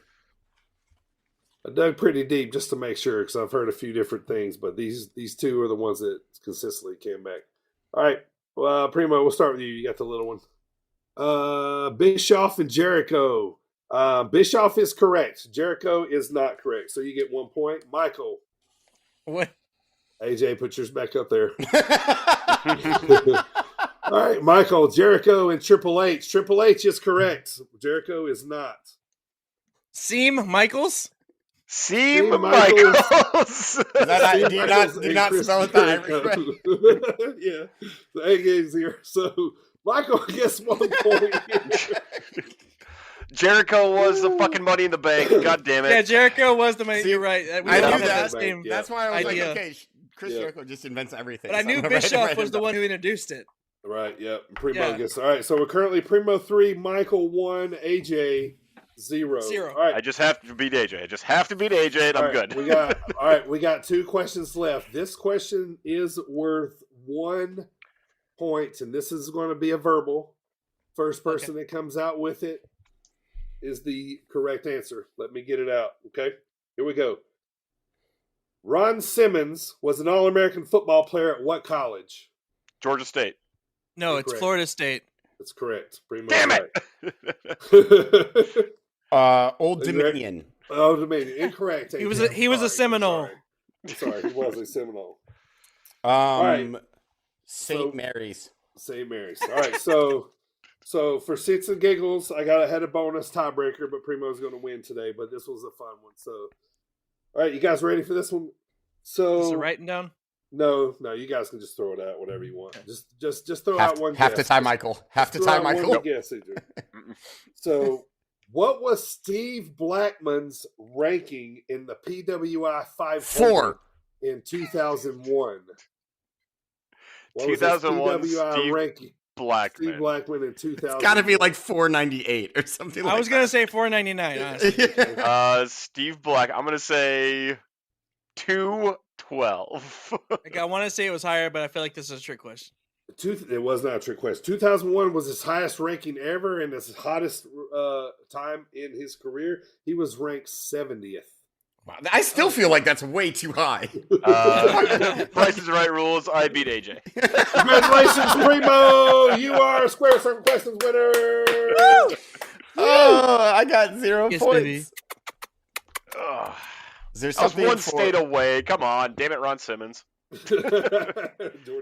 I dug pretty deep just to make sure because I've heard a few different things, but these 2 are the ones that consistently came back. All right. Well, Primo, we'll start with you. You got the little one. Bischoff and Jericho Bischoff is correct. Jericho is not correct. So you get 1 point. Michael. What? AJ, put yours back up there. All right, Michael, Jericho, and Triple H. Triple H is correct. Jericho is not. Seam Michaels? Seam Michaels. Michaels. Do you not spell it the Irish way? Yeah. The A game's here. So Michael gets 1 point. Jericho was the fucking Money in the Bank. God damn it. Yeah, Jericho was the main. See, You're right. We I all knew had that. the same That's why I was idea. like, okay, Chris Jericho just invents everything. But I so knew I'm gonna write Bischoff it was the down. one who introduced it. Right, yep. Primo Yeah. gets. All right, so we're currently Primo 3, Michael 1, AJ 0. Zero. All right. I just have to beat AJ. I just have to beat AJ, and I'm All right, good. We got 2 questions left. This question is worth 1 point, and this is going to be a verbal. First person that comes out with it is the correct answer. Let me get it out. Okay, here we go. Ron Simmons was an All-American football player at what college? Georgia State. No, it's Incorrect. Florida State. That's correct. Primo Damn it! right. Old Dominion. Oh, Dominion. Incorrect. He was a Seminole. I'm sorry. He was a Seminole. St. So- Mary's. St. Mary's. All right. So for shits and giggles, I had a bonus tiebreaker, but Primo's going to win today. But this was a fun one. So, all right, you guys ready for this one? So Is it writing down? No, you guys can just throw it out, whatever you want. Just throw out one. Have guess. to tie Michael. Have to Throw tie out Michael. one guess, Adrian. So, what was Steve Blackman's ranking in the PWI 500 4 in 2001? What 2001 was his PWI Steve ranking? Blackman. Steve Blackman in 2000. It's got to be like 498 or something. I was gonna say 499. Honestly. Steve Black. I'm gonna say 212. Like, I want to say it was higher, but I feel like this is a trick question. It was not a trick question. 2001 was his highest ranking ever and his hottest time in his career. He was ranked 70th. Wow, I still feel like that's way too high. Price is Right rules. I beat AJ. Congratulations, Primo! You are a Square Circle Questions winner. Oh, I got 0 Yes, points. baby. Is there I was something one for- state away. Come on, damn it, Ron Simmons.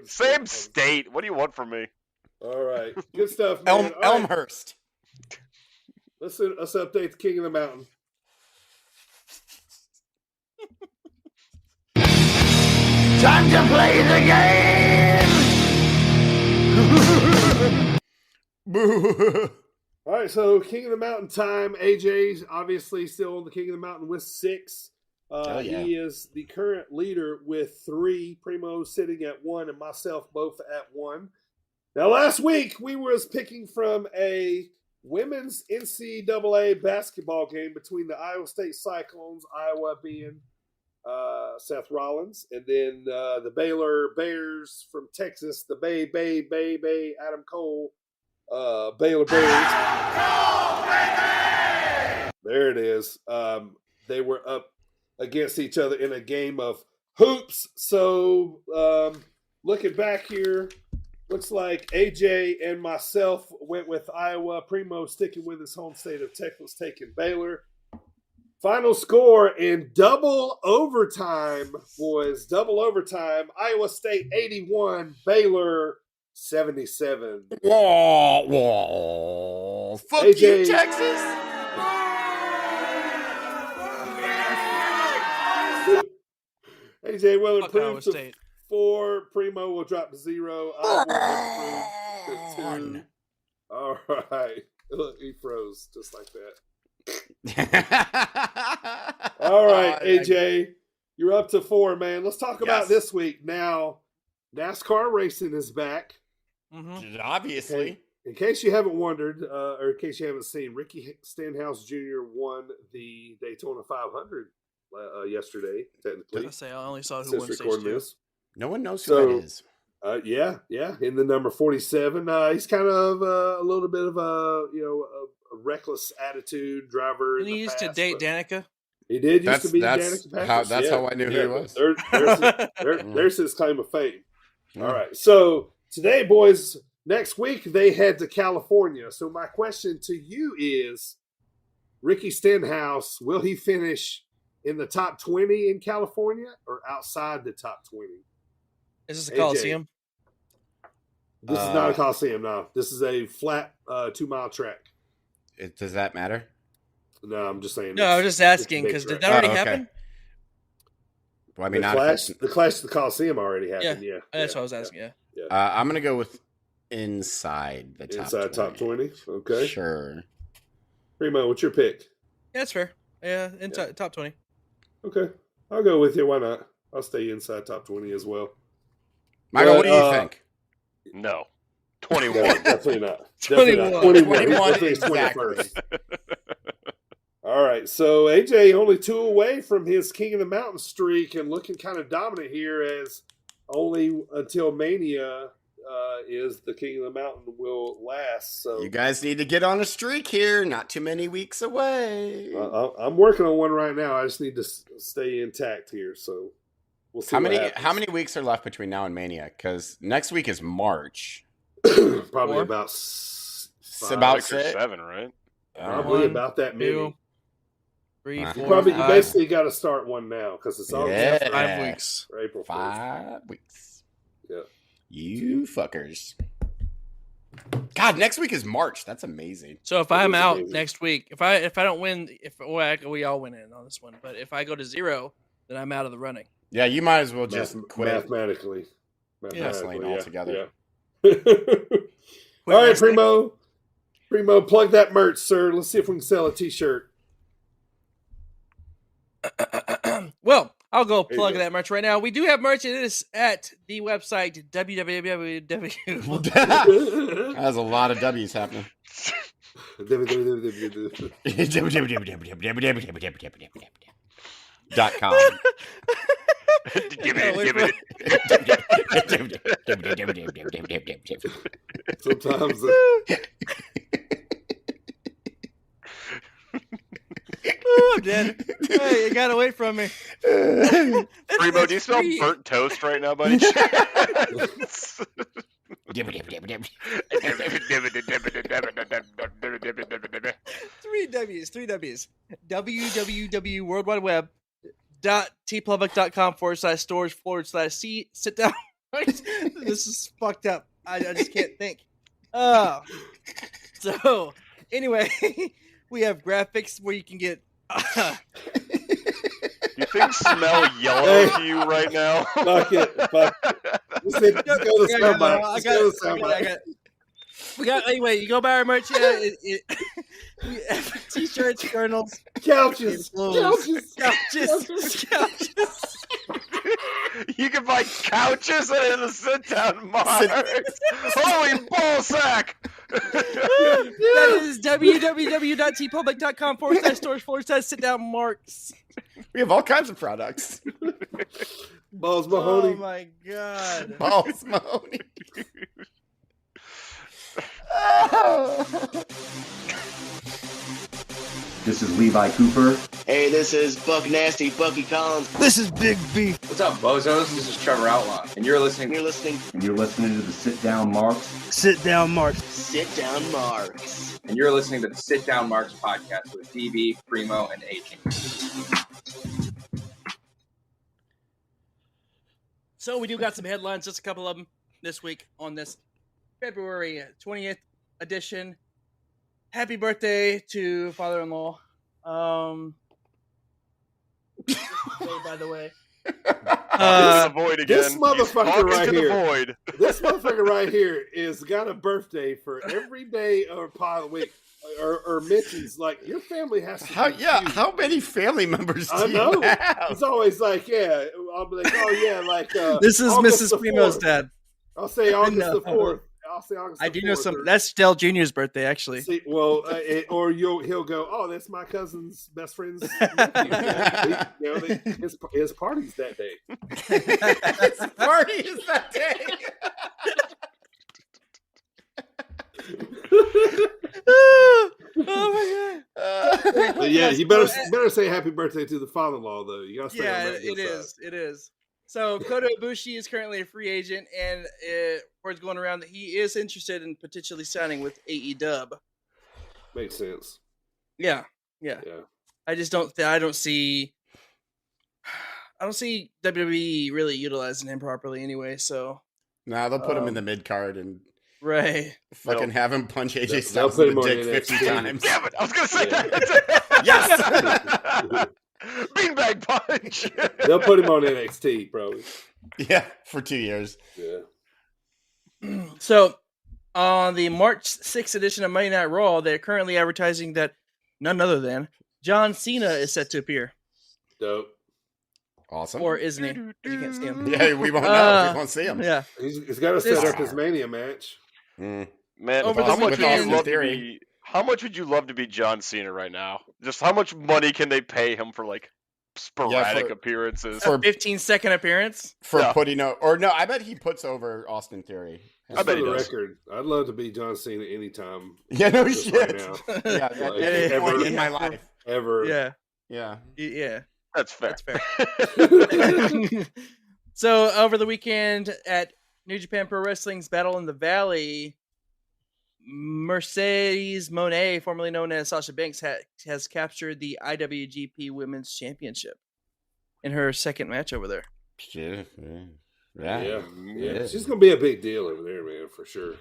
Same state. What do you want from me? All right, good stuff, man. All right, Elmhurst. let's update the King of the Mountain. Time to play the game! Boo. All right, so King of the Mountain time. AJ's obviously still the King of the Mountain with 6. Oh, yeah. He is the current leader with 3. Primo sitting at 1, and myself both at 1. Now, last week we was picking from a women's NCAA basketball game between the Iowa State Cyclones, Iowa being Seth Rollins, and then the Baylor Bears from Texas, the Bay, Adam Cole, Baylor Bears. There it is. They were up against each other in a game of hoops. So looking back here, looks like AJ and myself went with Iowa. Primo sticking with his home state of Texas, taking Baylor. Final score in double overtime, boys. Double overtime. Iowa State 81, Baylor 77. Whoa. Fuck AJ. you, Texas. AJ will Fuck improve Iowa to State. 4. Primo will drop to 0. I will improve to 2. All right. Look, he froze just like that. All right, AJ, you're up to 4, man. Let's talk about this week. Now, NASCAR racing is back. Obviously. In case you haven't wondered, or in case you haven't seen, Ricky Stenhouse Jr. won the Daytona 500 yesterday, technically. I only saw who Since won stage recording 2. this. No one knows who that is. Yeah, in the number 47. He's kind of a little bit of a reckless attitude driver. Didn't he used to date Danica? He did used to be Danica Patrick. That's how I knew who he was. There's his claim of fame. All right, so today, boys, next week they head to California. So my question to you is, Ricky Stenhouse, will he finish in the top 20 in California or outside the top 20? Is this a AJ. Coliseum? This is not a Coliseum, no. This is a flat 2-mile track. Does that matter? No, I'm just saying. No, I was just asking because did that already happen? Well, I mean, the Clash at the Coliseum already happened. Yeah, that's what I was asking. Yeah. I'm gonna go with inside the top. Inside 20. Top 20. Okay, sure. Primo, what's your pick? Yeah, that's fair. Yeah, inside top 20. Okay, I'll go with you. Why not? I'll stay inside top 20 as well. Michael, what do you think? No. 21. No, definitely not. 21 is 21st. All right, so AJ only 2 away from his King of the Mountain streak and looking kind of dominant here, as only until Mania is the King of the Mountain will last. So you guys need to get on a streak here. Not too many weeks away. I'm working on one right now. I just need to stay intact here. So we'll see. How many weeks are left between now and Mania? Because next week is March. Probably about 6 or 7, right? Probably about that many. 2, 3, 4, You 5. basically got to start one now because it's all 5 weeks. April 1st. 5 weeks. Yeah. You fuckers. God, next week is March. That's amazing. So if I'm out next week, if I don't win, we all win in on this one. But if I go to 0, then I'm out of the running. Yeah, you might as well just quit mathematically wrestling altogether. Yeah. All right, Primo, plug that merch, sir. Let's see if we can sell a T-shirt. Well, I'll go plug that merch right now. We do have merch. It is at the website www. That's a lot of W's happening. .com. Sometimes I'm dead. Hey, you got away from me. Primo, do you smell burnt toast right now, buddy? 3 W's. www.tpublic.com/storage/c sit down. This is fucked up. I just can't think. So anyway, we have graphics where you can get. You things smell yellow to you right now? Fuck it. We got anyway. You go buy our merch. We have t-shirts, journals, couches. You can buy couches and a sit-down mark. Holy ballsack! That is www.tpublic.com/storage/sit-down marks. We have all kinds of products. Balls Mahoney. Oh my god. Balls Mahoney. This is Levi Cooper. Hey, this is Buck Nasty, Bucky Collins. This is Big B. What's up, bozos? This is Trevor Outlaw, and you're listening. And you're listening to the Sit Down Marks. Sit Down Marks. Sit Down Marks. And you're listening to the Sit Down Marks podcast with DB, Primo, and AJ. So we do got some headlines, just a couple of them this week on this February 20th edition. Happy birthday to father-in-law. By the way. The void again. This motherfucker right here. Void. This motherfucker right here is got a birthday for every day or part of the week. Or mentions like your family has to. How many family members do you have? It's always like, I'll be like, oh yeah, like this is August Mrs. Primo's dad. I'll say August the 4th. I'll say August. I do know some. That's Dell Jr.'s birthday, actually. See, well, or he'll go, oh, that's my cousin's best friend's. His party's that day. His party is that day. Oh my god! Yeah, you better say happy birthday to the father-in-law though. You gotta stay on that it is. It is. So Kota Ibushi is currently a free agent, and word's going around that he is interested in potentially signing with AEW. Makes sense. Yeah. Yeah. Yeah. I just don't. I don't see WWE really utilizing him properly anyway. So Nah, they'll put him in the mid card and right, fucking have him punch AJ They'll Styles put in him the on dick NXT. 50 times. Damn it! I was gonna say Yeah. that. Yes. Beanbag punch. They'll put him on NXT, probably. Yeah, for 2 years. Yeah. So on the March 6th edition of Monday Night Raw, they're currently advertising that none other than John Cena is set to appear, Dope. Awesome. or isn't he? 'Cause you can't see him. Yeah, we won't know. We won't see him. Yeah, He's got to set up his Mania match. Mm. Man, Over how the much would weekend- you love to Theory. be? How much would you love to be John Cena right now? Just how much money can they pay him for like sporadic appearances? For 15-second appearance. for Yeah. putting or no, I bet he puts over Austin Theory. Just bet for he the does. record, I'd love to be John Cena anytime. Yeah, no Just shit. right now. Yeah, Like, at any ever. point in my life. Ever. Yeah, Yeah. yeah. That's fair. That's fair. So over the weekend at New Japan Pro Wrestling's Battle in the Valley, Mercedes Moné, formerly known as Sasha Banks, has captured the IWGP Women's Championship in her second match over there. Shit. Yeah. She's gonna be a big deal over there, man, for sure.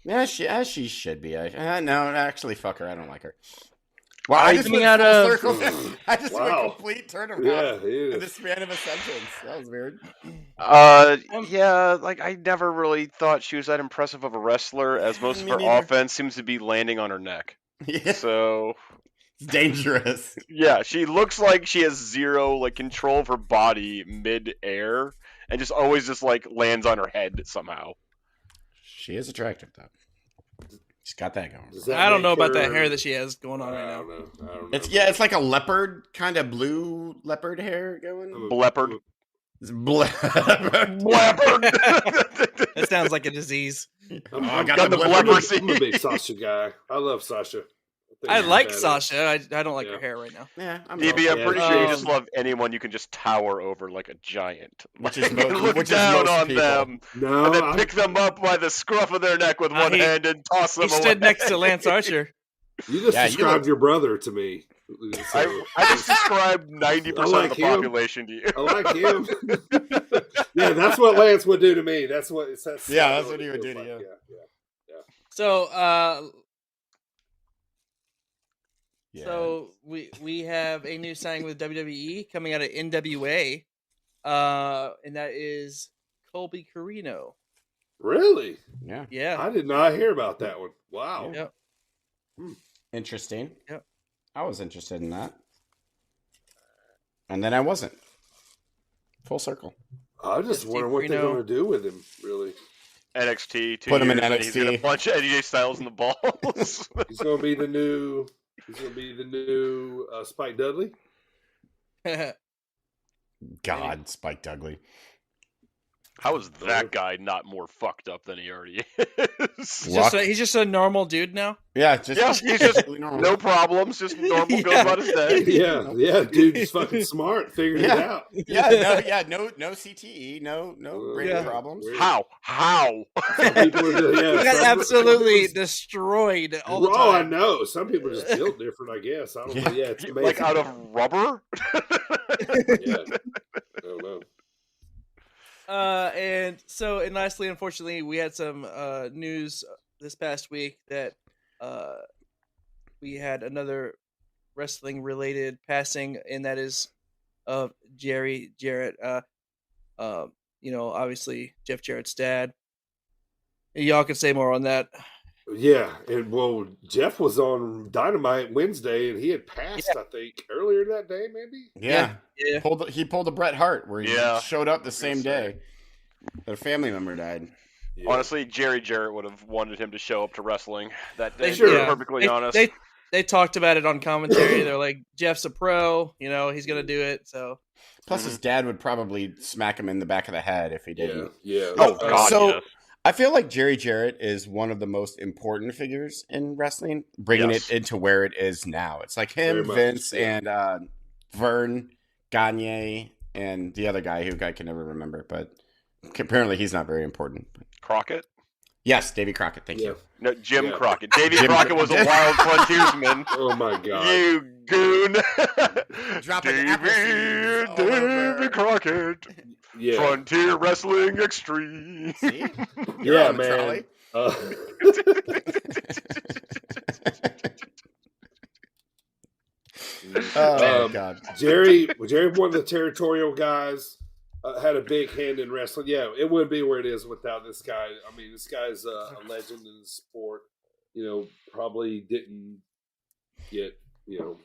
Yeah, she should be. No, actually, fuck her. I don't like her. Well, I I just just went went out full of- circle. I just went Wow. complete turnaround Yeah, it in is. the span of a sentence. That was weird. Yeah, like I never really thought she was that impressive of a wrestler, as most of Me her neither. offense seems to be landing on her neck. Yeah, So it's dangerous. yeah, she looks like she has zero like control of her body mid-air, and just always just like lands on her head somehow. She is attractive, though. She's got that going. Does that I don't make know about that her- hair that she has going on right I now. don't know. I don't know. It's like a leopard, kind of blue leopard hair going. Bleopard. It's leopard. That sounds like a disease. I got the I'm leprosy. a big Sasha guy. I love Sasha. think I she's like badass. Sasha. I don't like Yeah. her hair right now. Yeah, DB, I'm Yeah, pretty sure you just um, love anyone you can just tower over like a giant. Which Like, is most- look which is down most on people. them No, and then I- pick them up by the scruff of their neck with one he- hand and toss them He away. stood next to Lance Archer. You just Yeah, you described look- your brother to me. I just described 90% I like of the him. population to you. I like him. Yeah, that's what Lance would do to me. That's what. That's what he would do to like. you. Yeah. So, Yeah. so we have a new signing with WWE coming out of NWA, and that is Colby Carino. Really? Yeah. Yeah. I did not hear about that one. Wow. Yep. Interesting. Yep. I was interested in that. And then I wasn't. Full circle. I just Steve wonder what they're Corino. going to do with him. Really, NXT, 2 Put him in years, and he's NXT. gonna punch AJ Styles in the balls. he's going to be the new. He's going to be the new Spike Dudley. God, Spike Dudley. How is that guy not more fucked up than he already is? He's just a normal dude now. Yeah, just Yeah, he's just normal. no problems, just normal, goes Yeah. about his day. Yeah, dude, he's fucking smart. Figured it out. No CTE, no brain Yeah. problems. How? Some people are just, He got some- absolutely destroyed all the Oh, I time. know. Some people are just built different. I guess. I don't know. Yeah, it's amazing. Like out of rubber? Yeah. I don't know. And lastly, unfortunately, we had some news this past week that we had another wrestling related passing, and that is of Jerry Jarrett. Obviously Jeff Jarrett's dad. Y'all can say more on that. Yeah, and well, Jeff was on Dynamite Wednesday, and he had passed. I think earlier that day, maybe. Yeah. Yeah. He pulled a Bret Hart where he Yeah. showed up the same day that a family member died. Yeah. Honestly, Jerry Jarrett would have wanted him to show up to wrestling that day. Sure. To be Yeah. perfectly honest. They talked about it on commentary. They're like, Jeff's a pro, he's gonna do it. So Plus, his dad would probably smack him in the back of the head if he yeah, didn't. yeah. Oh, God, so yes. I feel like Jerry Jarrett is one of the most important figures in wrestling, bringing Yes. it into where it is now. It's like him, Very much, Vince, yeah. and Vern, Gagne, and the other guy who I can never remember, but apparently he's not very important. Crockett? Yes, Davy Crockett. Thank you. No, Jim Crockett. Davy Crockett was a wild frontiersman. Oh my god! You goon! Dropping Davy Crockett. Yeah. Frontier Wrestling Extreme. See? Yeah, man. Oh God. Jerry, one of the territorial guys, had a big hand in wrestling. Yeah, it wouldn't be where it is without this guy. I mean, this guy's a legend in the sport. Probably didn't get the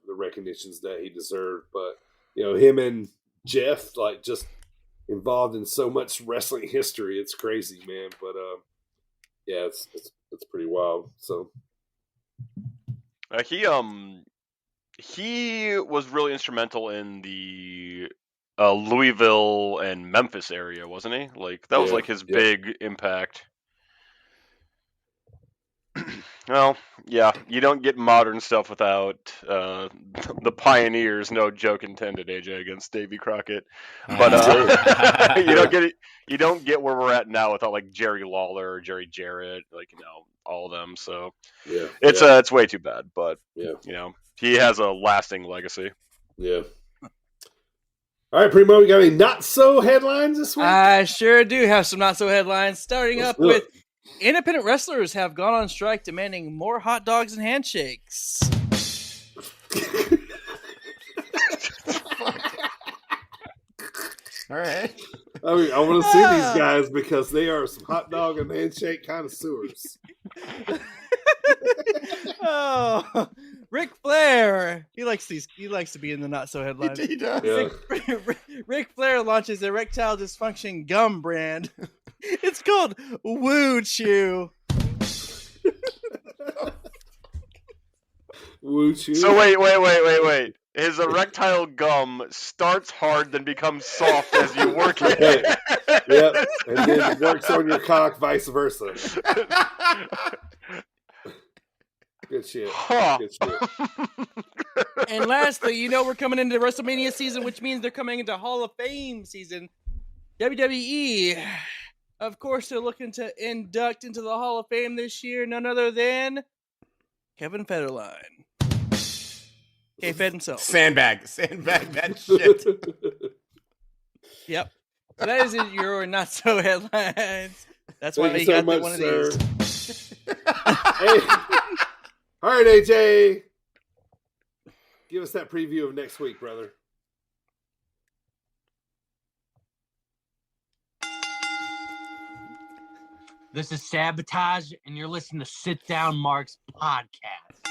recognitions that he deserved, but him and Jeff just involved in so much wrestling history. It's crazy, man. But yeah, it's pretty wild. So he was really instrumental in the Louisville and Memphis area, wasn't he? That was his big impact. Well, yeah, you don't get modern stuff without the pioneers. No joke intended, AJ, against Davy Crockett. But you don't get where we're at now without Jerry Lawler or Jerry Jarrett, all of them. So it's way too bad. But he has a lasting legacy. Yeah. All right, Primo, you got any not so headlines this week? I sure do have some not so headlines. Starting up with independent wrestlers have gone on strike demanding more hot dogs and handshakes. All right. I mean, I want to see these guys because they are some hot dog and handshake connoisseurs. Oh, Ric Flair. He likes to be in the not so headlines. He does. Yeah. Ric Flair launches erectile dysfunction gum brand. It's called Woo Chew. Woo Chew. So wait. His erectile gum starts hard, then becomes soft as you work it. Yep, and then it works on your cock, vice versa. Good shit. Huh. Good shit. And lastly, we're coming into WrestleMania season, which means they're coming into Hall of Fame season. WWE, of course, they're looking to induct into the Hall of Fame this year none other than Kevin Federline. K-Fed himself. Sandbag that shit. Yep. So that is your not so headlines. That's why Thank you you so got much, one of sir. these. Hey. All right, AJ. Give us that preview of next week, brother. This is Sabotage, and you're listening to Sit Down Mark's podcast.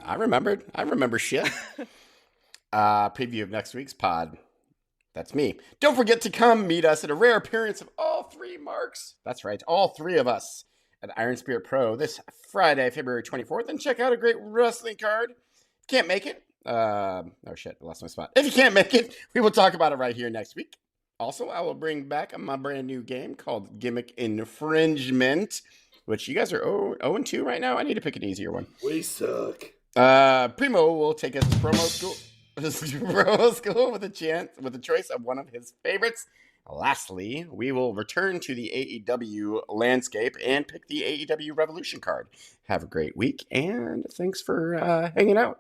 I remember shit. Preview of next week's pod. That's me. Don't forget to come meet us at a rare appearance of all three Marks. That's right, all three of us at Iron Spirit Pro this Friday, February 24th, and check out a great wrestling card. Can't make it? Oh shit, I lost my spot. If you can't make it, we will talk about it right here next week. Also, I will bring back my brand new game called Gimmick Infringement, which you guys are 0-2 right now. I need to pick an easier one. We suck. Primo will take us to promo school with a choice of one of his favorites. Lastly, we will return to the AEW landscape and pick the AEW Revolution card. Have a great week, and thanks for hanging out.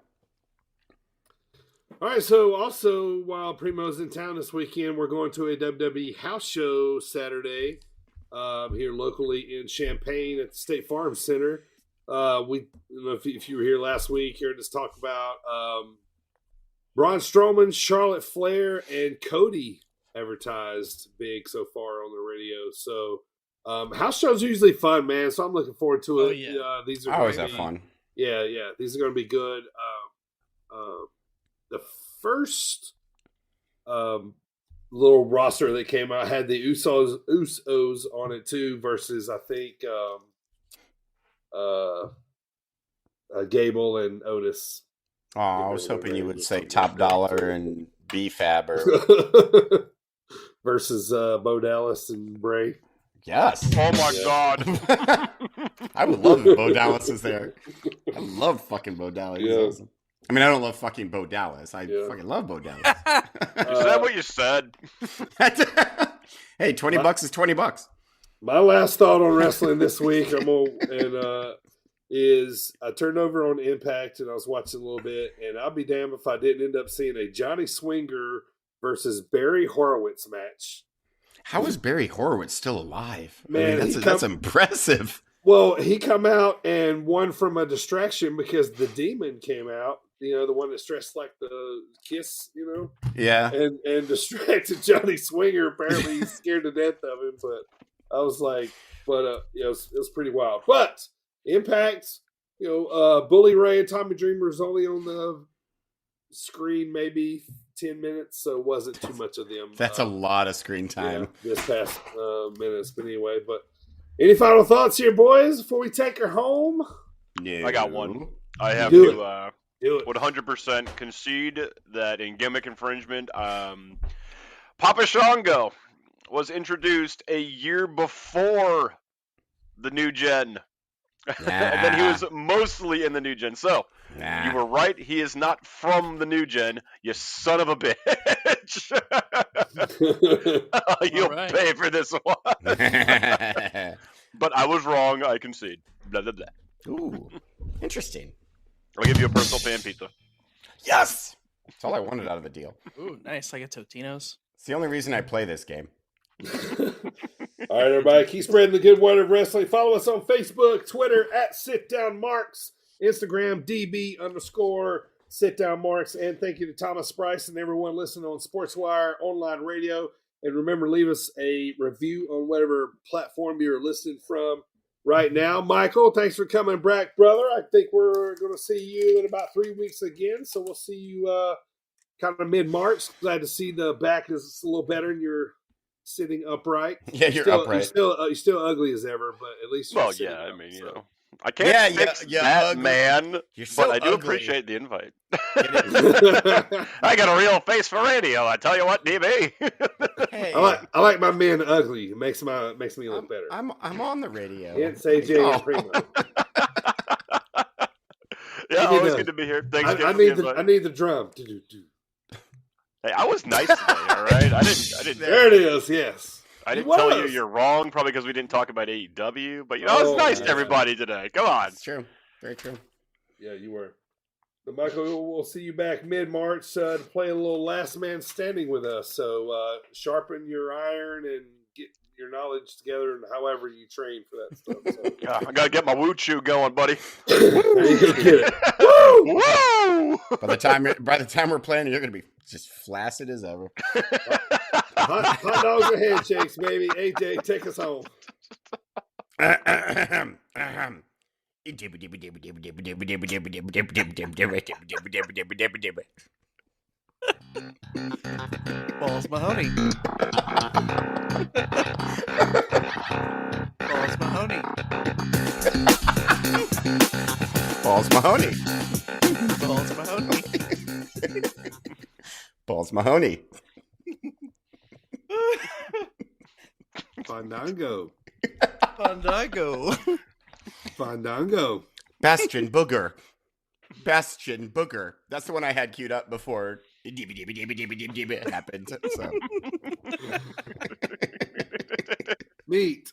All right, so also while Primo's in town this weekend, we're going to a WWE house show Saturday here locally in Champaign at the State Farm Center. If you were here last week, heard us talk about Braun Strowman, Charlotte Flair, and Cody advertised big so far on the radio. So house shows are usually fun, man. So I'm looking forward to it. Oh, yeah. These are I always have fun. Yeah. These are going to be good. The first little roster that came out had the Usos on it too, versus I think Gable and Otis. Oh, I was hoping you would say Top Dollar and B-Fab or versus Bo Dallas and Bray. Yes. Oh my God. I would love if Bo Dallas was there. I love fucking Bo Dallas. He's awesome. I mean, I don't love fucking Bo Dallas. I fucking love Bo Dallas. Is that what you said? Hey, $20 is $20. My last thought on wrestling this week, is I turned over on Impact and I was watching a little bit, and I'll be damned if I didn't end up seeing a Johnny Swinger versus Barry Horowitz match. How is Barry Horowitz still alive? Man, I mean, that's impressive. Well, he come out and won from a distraction because the Demon came out. You know, the one that's dressed like the Kiss, you know? Yeah. And distracted Johnny Swinger. Apparently he's scared to death of him. But I was like, it was pretty wild. But Impact, Bully Ray and Tommy Dreamer is only on the screen maybe 10 minutes, so it wasn't too much of them. That's a lot of screen time. This past minutes. But anyway, any final thoughts here, boys, before we take her home? No. I got one. I have Do to Do it. 100% concede that in gimmick infringement, Papa Shango was introduced a year before the new gen. And then he was mostly in the new gen. So, you were right. He is not from the new gen, you son of a bitch. You'll pay for this one. But I was wrong. I concede. Blah, blah, blah. Ooh, interesting. I'll give you a personal pan pizza. Yes! That's all I wanted out of the deal. Ooh, nice. Like a Totino's. It's the only reason I play this game. All right, everybody, keep spreading the good word of wrestling. Follow us on Facebook, Twitter at SitDownMarks, Instagram DB_SitDownMarks, and thank you to Thomas Price and everyone listening on SportsWire online radio. And remember, leave us a review on whatever platform you're listening from right now. Michael, thanks for coming back, brother. I think we're going to see you in about 3 weeks again, so we'll see you kind of mid-March. Glad to see the back is a little better and you're sitting upright. Yeah, you're upright. You're still ugly as ever, but at least you're sitting up, I can't fix that, ugly. man. You're so but I do ugly. appreciate the invite. I got a real face for radio. I tell you what, DB. Hey. I like my men ugly. It makes me look better. I'm on the radio. It's AJ and Primo. Yeah, always good to be here. Thanks again I for the need invite. I need the drum. Hey, I was nice today, all right? I didn't. There it is. Yes. I didn't tell you you're wrong, probably because we didn't talk about AEW. But I was nice to everybody today. Come on. It's true. Very true. Yeah, you were. So, Michael, we'll see you back mid-March to play a little last man standing with us. So sharpen your iron and get your knowledge together and however you train for that stuff. So. I got to get my woo chew going, buddy. Woo! Woo! By the time we're playing, you're going to be just flaccid as ever. Hot dogs and handshakes, baby. AJ, take us home. Balls Mahoney. Balls Mahoney. Balls Mahoney. Balls Mahoney. Balls Mahoney. Fandango. Fandango. Fandango. Bastion Booger. Bastion Booger. That's the one I had queued up before it happened. So. Meat.